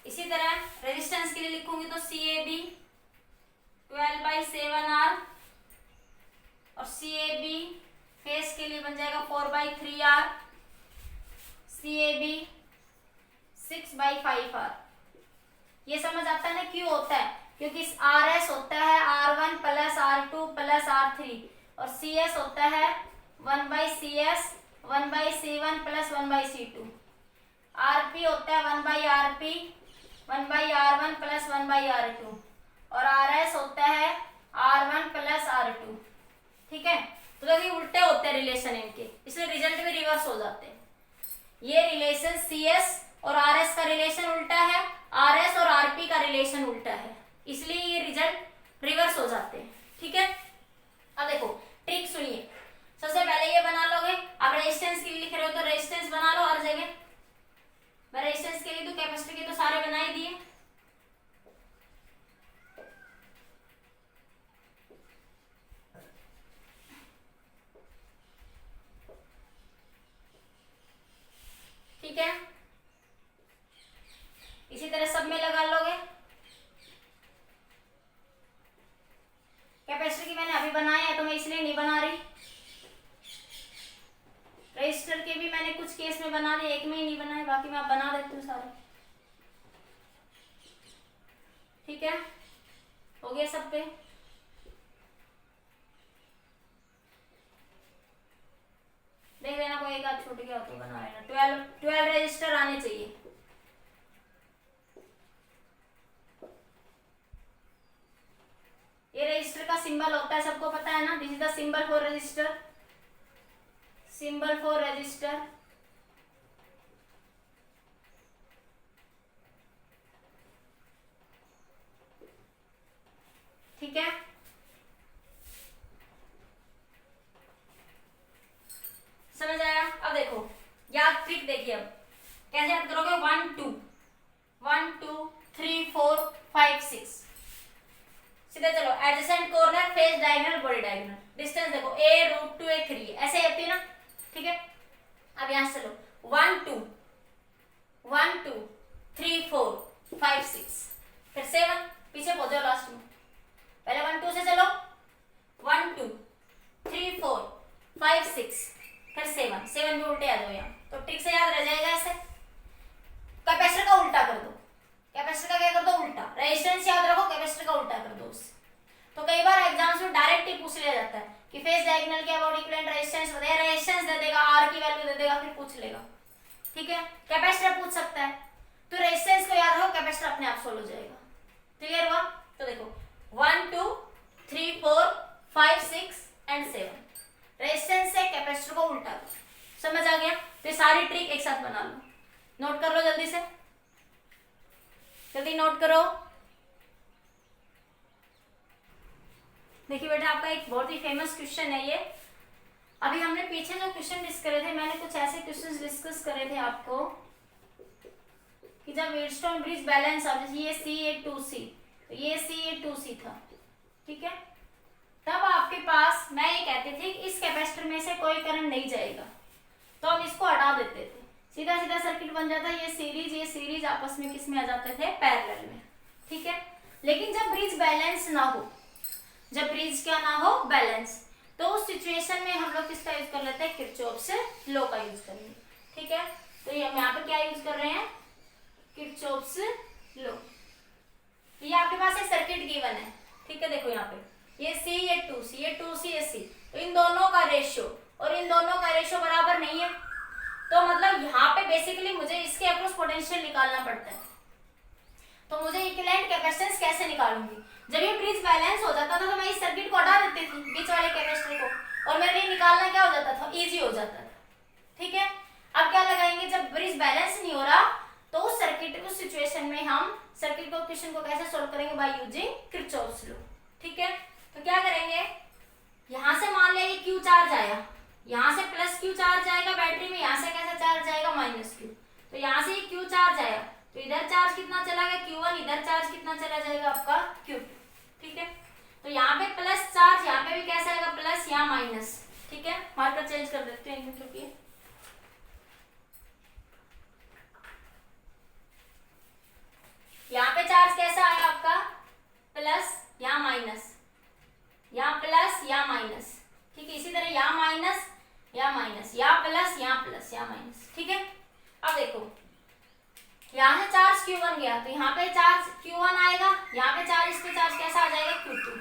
A: इसी तरह रेजिस्टेंस के लिए लिखूंगी तो CAB 12/7R, और CAB फेस के लिए बन जाएगा 4/3R, CAB 6/5R। ये समझ आता है ना क्यों होता है, क्योंकि RS होता है R1 + R2 + R3, और CS होता है 1/CS 1/C1 + 1/C2, RP होता है 1/RP 1/R1 + 1/R2, और RS होता है R1 + R2। ठीक है, तो देखिए उल्टे होते हैं रिलेशन इनके, इसलिए रिजल्ट भी रिवर्स हो जाते हैं। ये रिलेशन CS और RS का रिलेशन उल्टा है, RS और RP का रिलेशन उल्टा है, इसलिए ये रिजल्ट रिवर्स हो जाते हैं। ठीक है, अब देखो ट्रिक सुनिए, सबसे पहले ये बना लोगे, आप रेजिस्टेंस के लिए लिख रहे हो तो रेजिस्टेंस बना लो हर जगह, मैं रेजिस्टेंस के लिए तो कैपेसिटर के तो सारे बना ही दिए। ठीक है, इसी तरह सब में लगा लोगे। कैपेसिटर की मैंने अभी बनाया है तो मैं इसलिए नहीं बना रही, रजिस्टर के भी मैंने कुछ केस में बना दिए, एक में ही नहीं बनाए, बाकी मैं आप बना देती हूँ सारे। ठीक है, हो गया सब पे। देख लेना कोई एक आध छूट गया तो बना लेना। 12 रजिस्टर आने चाहिए। ये रजिस्टर का सिंबल होता है, सबको पता है ना, this is the symbol for register, symbol for register. ठीक है, समझ आया। अब देखो याद ट्रिक देखिए, अब कैसे याद करोगे, 1 2 1 2 3 4 5 6, सीधे चलो, adjacent corner, face diagonal, body diagonal, distance देखो a √2a 3 ऐसे होती है ना। ठीक है, अब यहां से चलो 1 2 1 2 3 4 5 6, फिर 7, पीछे पहुंचो लास्ट में, पहले 1 2 से चलो, 1 2 3 4 5 6, फिर 7 भी उल्टे आ जाओ यहाँ, तो ट्रिक से याद रह जाएगा। ऐसे कैपेसिटर का उल्टा कर दो, कैपेसिटर का क्या कर दो, उल्टा, रेजिस्टेंस याद रखो, कैपेसिटर का उल्टा कर दो उससे। तो कई बार एग्जाम्स में डायरेक्ट ही पूछ लिया जाता है कि फेस डायगोनल क्या, बॉडी इक्विवेलेंट रेजिस्टेंस बताइए, रेजिस्टेंस दे देगा, आर की वैल्यू दे देगा, फिर पूछ लेगा। ठीक है, कैपेसिटर पूछ सकता है, तो रेजिस्टेंस को याद रखो, कैपेसिटर अपने आप सोल्व हो जाएगा। क्लियर हुआ। तो देखो 1 2 3 4 5 6 एंड 7, रेजिस्टेंस से कैपेसिटर को उल्टा करो। समझ आ गया। तो सारी ट्रिक एक साथ बना लो, नोट कर लो जल्दी से, जल्दी नोट करो। देखिए बेटा, आपका एक बहुत ही फेमस क्वेश्चन है ये। अभी हमने पीछे जो क्वेश्चन डिस्कस करे थे, मैंने कुछ ऐसे क्वेश्चन डिस्कस करे थे आपको कि जब व्हीटस्टोन ब्रिज बैलेंस हो, जैसे ये सी ये 2C, तो ये सी ये 2C था, ठीक है, तब आपके पास मैं ये कहती थी कि इस कैपेसिटर में से कोई करंट नहीं जाएगा, तो हम इसको हटा देते थे, सीधा सीधा सर्किट बन जाता। ये सीरीज आपस में किस में आ जाते थे, पैरेलल में, ठीक है। लेकिन जब ब्रिज बैलेंस ना हो, जब ब्रिज क्या ना हो, बैलेंस, तो उस सिचुएशन में हम लोग किसका यूज कर लेते हैं, किरचॉफ्स लॉ का यूज करेंगे, ठीक है। तो ये हम यहाँ पे क्या यूज कर रहे हैं, किरचॉफ्स लॉ। ये आपके पास एक सर्किट गिवन है, ठीक है, देखो यहाँ पे ये C ये 2C ये 2C ये C, तो इन दोनों का रेशियो और इन दोनों का रेशियो बराबर नहीं है, तो मतलब यहाँ पे बेसिकली मुझे इसके अक्रॉस पोटेंशियल निकालना पड़ता है। तो मुझे इक्विवेलेंट कैपेसिटेंस कैसे निकालूंगी, जब ये ब्रिज बैलेंस हो जाता था तो मैं इस सर्किट को हटा देती थी, बीच वाले कैपेसिटर को, और मेरे लिए निकालना क्या हो जाता था, इजी हो जाता था, ठीक है। अब क्या लगाएंगे, जब ब्रिज बैलेंस नहीं हो रहा तो उस सर्किट उस सिचुएशन में हम सर्किट को क्वेश्चन को कैसे सोल्व करेंगे, बाय यूजिंग किरचॉफ्स लॉ, ठीक है। तो क्या करेंगे, यहां से मान लिया ये Q चार्ज आया, यहाँ से प्लस Q चार्ज आएगा बैटरी में, यहाँ से कैसा चार्ज आएगा, माइनस Q, तो यहाँ से ये Q चार्ज आया, तो इधर चार्ज कितना चला गया, Q1, इधर चार्ज कितना चला जाएगा आपका, Q2, ठीक है। तो यहाँ पे प्लस चार्ज, यहाँ पे भी कैसा आएगा, प्लस, यहाँ माइनस, ठीक है। मार्कर चेंज कर देते हैं, क्योंकि यहाँ पे चार्ज कैसा आया आपका, प्लस, यहाँ माइनस, यहाँ प्लस, यहाँ माइनस, ठीक है। इसी तरह यहाँ माइनस, यहाँ माइनस, यहाँ प्लस, यहाँ प्लस, यहाँ माइनस, ठीक है। अब देखो यहाँ से चार्ज Q1 गया, तो यहाँ पे चार्ज Q1 आएगा, यहाँ पे चार्ज, इस पे चार्ज कैसा आ जाएगा, Q2,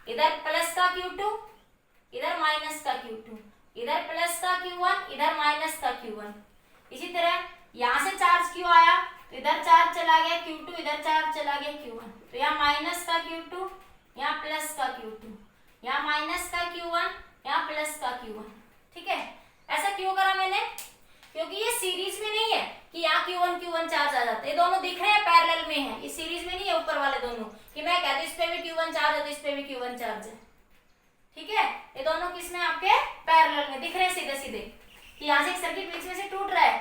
A: इधर प्लस का Q2, इधर माइनस का Q2, इधर प्लस का Q1, इधर माइनस का Q1। इसी तरह यहाँ से चार्ज Q आया, तो इधर चार्ज चला गया Q2, इधर चार्ज चला गया Q1, तो यहाँ माइनस का Q2, यहाँ प्लस का Q2, यहाँ माइनस का Q1, यहाँ प्लस का Q1, ठीक है। ऐसा क्यों करा मैंने, क्योंकि ये सीरीज में नहीं है कि यहाँ Q1 चार्ज आ जाता है, ये दोनों दिख रहे हैं पैरेलल में है, ये सीरीज में नहीं है ऊपर वाले दोनों, कि मैं कहती इस पे भी Q1 चार्ज है तो इस पे भी Q1 चार्ज है, ठीक है। ये दोनों किसमें, आपके पैरेलल में दिख रहे हैं सीधे सीधे, कि यहाँ से एक सर्किट बीच में से टूट रहा है,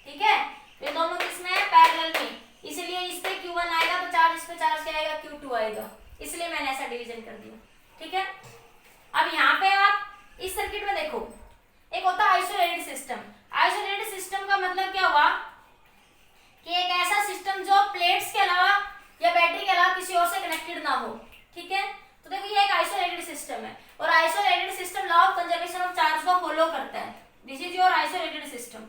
A: ठीक है। ये दोनों किसमें है, पैरेलल में, इसलिए इस पे Q1 आएगा तो चार्ज, इस पे चार्ज क्या आएगा, Q2 आएगा, इसलिए मैंने ऐसा डिवीजन कर दिया, ठीक है। अब यहाँ पे आप इस सर्किट में देखो, एक होता है आइसोलेटेड सिस्टम। आइसोलेटेड सिस्टम का मतलब क्या हुआ, कि एक ऐसा सिस्टम जो प्लेट्स के अलावा या बैटरी के अलावा किसी और से कनेक्टेड ना हो, ठीक है। तो देखो ये एक आइसोलेटेड सिस्टम है, और isolated system law of conservation of charge को फॉलो करता है। This is your isolated system.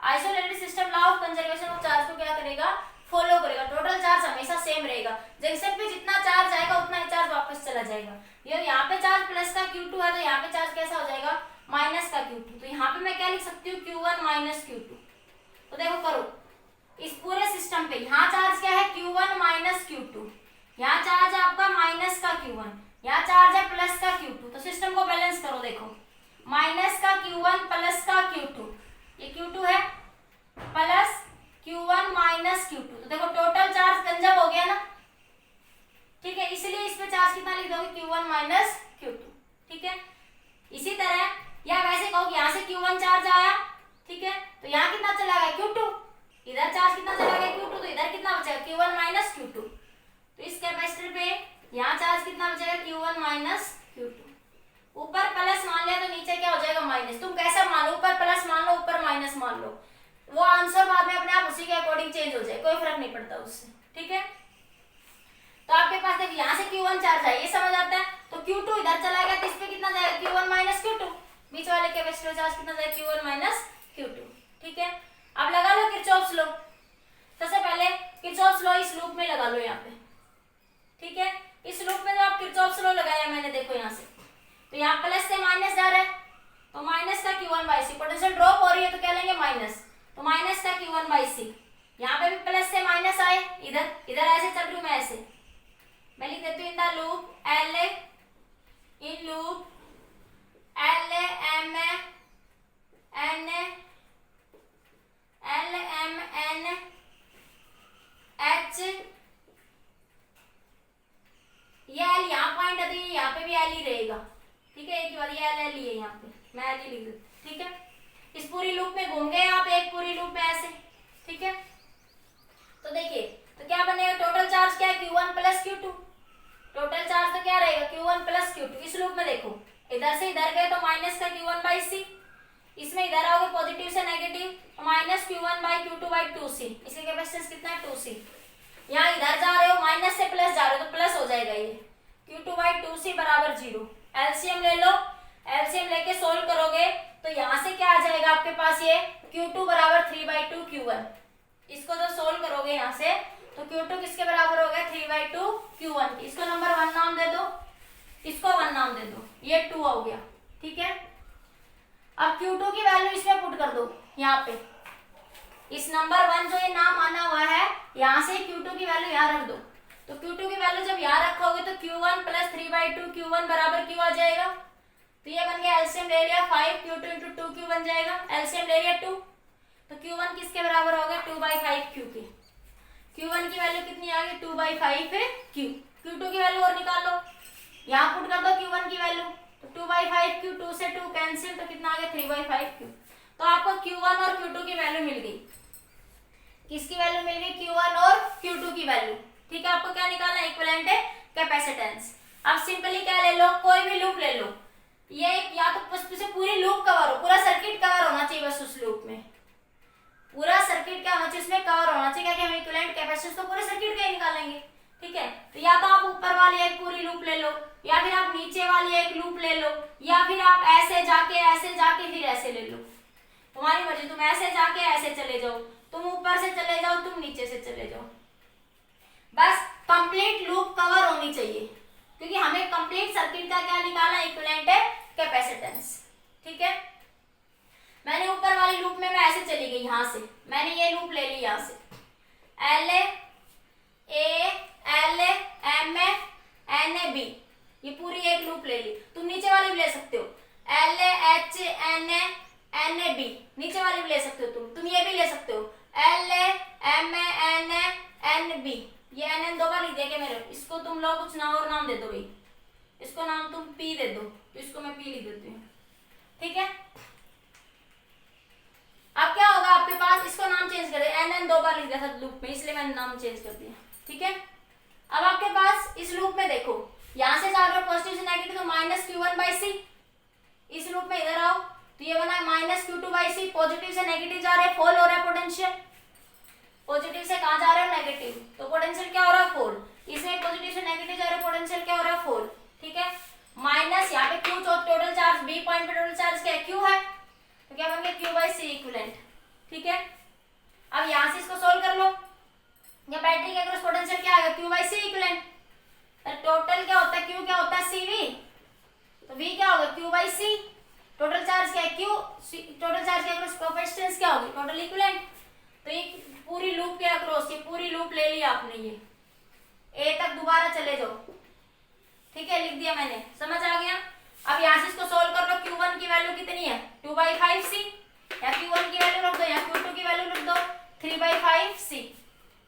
A: Isolated system law of conservation of charge को क्या करेगा, फॉलो करेगा। टोटल चार्ज हमेशा सेम रहेगा, जंक्शन पे जितना चार्ज आएगा उतना ही चार्ज वापस चला जाएगा। ये यहाँ पे चार्ज प्लस का Q2 है, तो यहाँ पे चार्ज कैसा हो जाएगा, माइनस का Q2, तो यहाँ पे मैं क्या लिख सकती हूँ, Q1 माइनस Q2। तो देखो करो, इस पूरे सिस्टम पे यहाँ चार्ज क्या है, Q1 माइनस Q2, यहाँ चार्ज है आपका माइनस का Q1, यहाँ चार्ज है प्लस का Q2, तो सिस्टम को बैलेंस करो। देखो माइनस का Q1 प्लस का Q2, ये Q2 है, प्लस Q1 माइनस Q2, तो देखो टोटल चार्ज कंजर्व हो गया ना, ठीक है। इसलिए इस पे चार्ज कितना लिख दोगे, Q1 माइनस Q2, ठीक है। इसी तरह या वैसे कहो कि यहाँ से Q1 चार्ज आया, ठीक है, तो यहाँ कितना चला गया, Q2, इधर चार्ज कितना चला गया, Q2, तो इधर कितना बचेगा, Q1 माइनस Q2। तो इस कैपेसिटर पे यहाँ चार्ज कितना बचेगा, Q1 माइनस Q2। ऊपर प्लस मान लिया तो नीचे क्या हो जाएगा, माइनस। तुम कैसा मान लो, ऊपर प्लस मान लो, ऊपर माइनस मान लो, वो आंसर बाद में अपने आप उसी के अकॉर्डिंग चेंज हो जाए, कोई फर्क नहीं पड़ता उससे, ठीक है। तो आपके पास देखिए यहाँ से Q1 चार्ज है, ये समझ आता है, तो Q2 इधर चला गया, तो इस पे कितना जाएगा, Q1 माइनस Q2, बीच वाले कैपेसिटर चार्ज कितना जाएगा, Q1 माइनस Q2, ठीक है। अब लगा लो किरचॉफ्स लॉ। सबसे पहले किरचॉफ्स लॉ इस लूप में लगा लो यहाँ पे, ठीक है। इस लूप में जो आप किरचॉफ्स लॉ लगाया मैंने, देखो यहाँ से, तो यहाँ प्लस से माइनस जा रहा है, तो माइनस का Q1/C, पोटेंशियल ड्रॉप हो रही है तो क्या लेंगे, माइनस, तो माइनस का Q1/C। यहाँ पे भी प्लस से माइनस आए, इधर इधर ऐसे चल रही हूँ मैं, ऐसे मैं लिख देती हूँ, in the loop L, in loop L M N H, ये L यहाँ पॉइंट है, तो यहाँ पे भी L ही रहेगा, ठीक है। एक बार ये L ही है, यहाँ पे मैं L ही लिख देती, ठीक है। इस पूरी लूप में घूम गए आप, एक पूरी लूप में ऐसे, ठीक है। देखो, इधर से इधर गए तो माइनस का Q1 बाई सी, इसमें इधर आओगे पॉजिटिव से नेगेटिव तो minus Q1 by Q2 by 2C, इसकी कैपेसिटेंस कितना है 2C। यहाँ इधर जा रहे हो माइनस से प्लस जा रहे हो तो प्लस हो जाएगा ये Q2 बाई 2C बराबर 0। एलसीएम ले लो, एलसीएम लेके सोल्व करोगे तो यहाँ से क्या आ जाएगा आपके पास ये Q2 बराबर 3 बाई 2 Q1। इसको जब सोल्व करोगे यहाँ से तो Q2 किसके बराबर हो गया 3 बाई 2 Q1। इसको नंबर 1 नाम दे दो, इसको 1 नाम दे दो, ये 2 हो गया। ठीक है, अब Q2 की वैल्यू इसमें पुट कर दो यहाँ पे, इस नंबर 1 जो ये नाम आना हुआ है यहाँ से Q2 की वैल्यू यहाँ रख दो। तो Q2 की वैल्यू जब यहाँ रखोगे तो Q1 प्लस 3 बाई 2 Q1 बराबर Q आ जाएगा। तो ये बन गया, एलसीएम ले लिया 5 Q2 इंटू 2Q बन जाएगा, एलसीएम ले लिया 2, तो Q1 किसके बराबर हो गया 2 बाई 5 Q के। Q1 की वैल्यू कितनी आ गई 2 बाई 5 है Q। Q2 की वैल्यू और निकाल लो, यहाँ पुट कर दो Q1 की वैल्यू, तो 2 बाई 5 Q, 2 से 2 कैंसिल, तो कितना आ गया 3 बाई 5 Q। तो आपको Q1 और Q2 की वैल्यू मिल गई। किसकी वैल्यू मिल गई Q1 और Q2 की वैल्यू। ठीक है, आपको क्या निकालना है इक्विवेलेंट कैपेसिटेंस। अब सिंपली क्या ले लो, कोई भी लूप ले लो, ये या तो से पूरी लूप कवर हो, पूरा सर्किट कवर होना चाहिए, बस उस लूप में पूरा सर्किट क्या होना चाहिए उसमें कवर होना चाहिए, क्योंकि हम इक्विवेलेंट कैपेसिटेंस तो पूरे सर्किट का ही निकालेंगे। ठीक है, तो या तो आप ऊपर वाली एक पूरी लूप ले लो, या फिर आप नीचे वाली एक लूप ले लो, या फिर आप ऐसे जाके फिर ऐसे ले लो, तुम्हारी मर्जी। तुम ऐसे जाके ऐसे चले जाओ, तुम ऊपर से चले जाओ, तुम नीचे से चले जाओ, बस कंप्लीट लूप कवर होनी चाहिए, क्योंकि हमें कंप्लीट सर्किट का क्या निकालना है इक्विवेलेंट कैपेसिटेंस। ठीक है, मैंने ऊपर वाली लूप में मैं ऐसे चली गई, यहां से मैंने ये लूप ले ली, यहां से L A L M N A B, ये पूरी एक लूप ले ली। तुम नीचे वाली भी ले सकते हो, L H N A B, नीचे वाली भी ले सकते हो, तुम ये भी ले सकते हो एल एम एन बी, ये एन एन 2 बार लिख दिया क्या मेरे, इसको तुम लोग कुछ नाम और नाम दे दो भाई, इसको नाम तुम पी दे दो, तो इसको मैं पी लिख देती हूँ। ठीक है, अब क्या होगा आपके पास, इसको नाम चेंज कर दिया, एन एन 2 बार लिख दिया था लूप में, इसलिए मैंने नाम चेंज कर दिया। ठीक है, अब आपके पास इस लूप में देखो, यहां से जा रहे हो पॉजिटिव से नेगेटिव तो माइनस Q1 बाई सी, इस लूप में इधर आओ तो ये बना minus Q2 by C, positive से नेगेटिव जा रहे हैं, फॉल हो रहा है पोटेंशियल, पॉजिटिव से कहां जा रहे हो नेगेटिव, तो पोटेंशियल क्या हो रहा है फॉल, इसमें पॉजिटिव से नेगेटिव जा रहे हो, पोटेंशियल क्या हो रहा है फॉल। ठीक है, माइनस यहाँ पे Q total charge, B point पे टोटल चार्ज क्या है Q है, तो क्या बन गया Q बाई सी इक्विवेलेंट। ठीक है, अब यहां से इसको सोल्व कर लो, या बैटरी के अक्रॉस पोटेंशियल क्या आएगा Q by C equivalent, total क्या होता है Q क्या होता है CV, तो V क्या होगा Q by C, total charge क्या है Q, टोटल चार्ज के अक्रॉस कैपेसिटेंस क्या होगी टोटल इक्विवेलेंट। तो ये पूरी लूप के अक्रॉस, ये पूरी लूप ले ली आपने, ये A तक दोबारा चले जाओ। ठीक है, लिख दिया मैंने, समझ आ गया। अब यहाँ से इसको सोल्व कर लो, Q1 की वैल्यू कितनी है 2 बाई 5 सी, या Q1 की वैल्यू रख दो, या Q2 की वैल्यू रख दो 3 बाई 5 सी।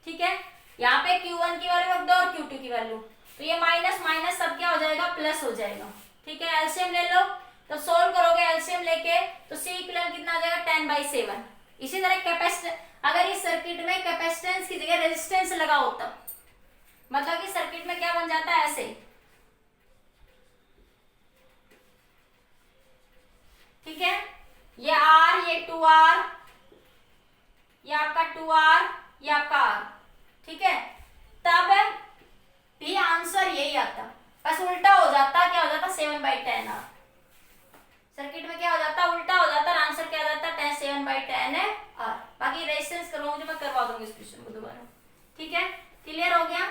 A: ठीक है, यहाँ पे Q1 की वैल्यू रख दो और Q2 की वैल्यू, तो ये माइनस माइनस सब क्या हो जाएगा प्लस हो जाएगा। ठीक है, एलसीएम ले लो, तो सोल्व करोगे एलसीएम लेके तो सी इक्विवेलेंट कितना आ जाएगा 10 बाई 7। इसी तरह कैपेसिटेंस, अगर इस सर्किट में कैपेसिटेंस की जगह रेजिस्टेंस लगाओ तब, मतलब कि सर्किट में क्या बन जाता है ऐसे। ठीक है, ये R, ये 2R, ये आपका 2R, ये आपका R। ठीक है, तब भी आंसर यही आता, बस उल्टा हो जाता, क्या हो जाता 7 बाई 10 R, सर्किट में क्या हो जाता उल्टा हो जाता, आंसर क्या जाता 7 बाई 10 है R। बाकी रेजिस्टेंस करवाऊंगी मैं, करवा दूंगी इस क्वेश्चन को दोबारा। ठीक है, क्लियर हो गया,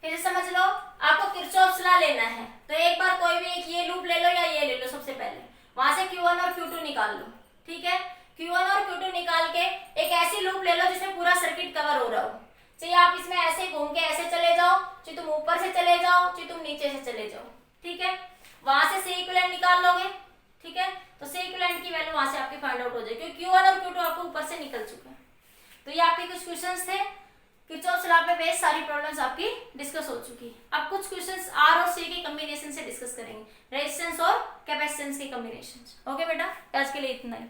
A: फिर समझ लो। आपको किरचॉफ लॉ लेना है, तो एक बार कोई भी एक ये लूप ले लो या ये ले लो, सबसे पहले वहां से Q1 और Q2 निकाल लो। ठीक है, Q1 और Q2 निकाल के एक ऐसी लूप ले लो जिसमें पूरा सर्किट कवर हो रहा हो, चाहे आप इसमें ऐसे घूम के ऐसे चले जाओ, चाहे तुम ऊपर से चले जाओ, चाहे तुम नीचे से चले जाओ। ठीक है, वहां से सी इक्विवेलेंट निकाल लोगे। ठीक है, तो सी इक्विवेलेंट की वैल्यू वहां से आपकी फाइंड आउट हो जाएगी, क्योंकि Q1 और Q2 आपको ऊपर से निकल चुके हैं। तो ये आपके कुछ क्वेश्चंस थे, किरचॉफ लॉ पे बेस्ड सारी प्रॉब्लम्स आपकी डिस्कस हो चुकी है। अब कुछ क्वेश्चंस R और C के कॉम्बिनेशन से डिस्कस करेंगे, रेजिस्टेंस और कैपेसिटेंस के कॉम्बिनेशन। ओके बेटा, आज के लिए इतना ही।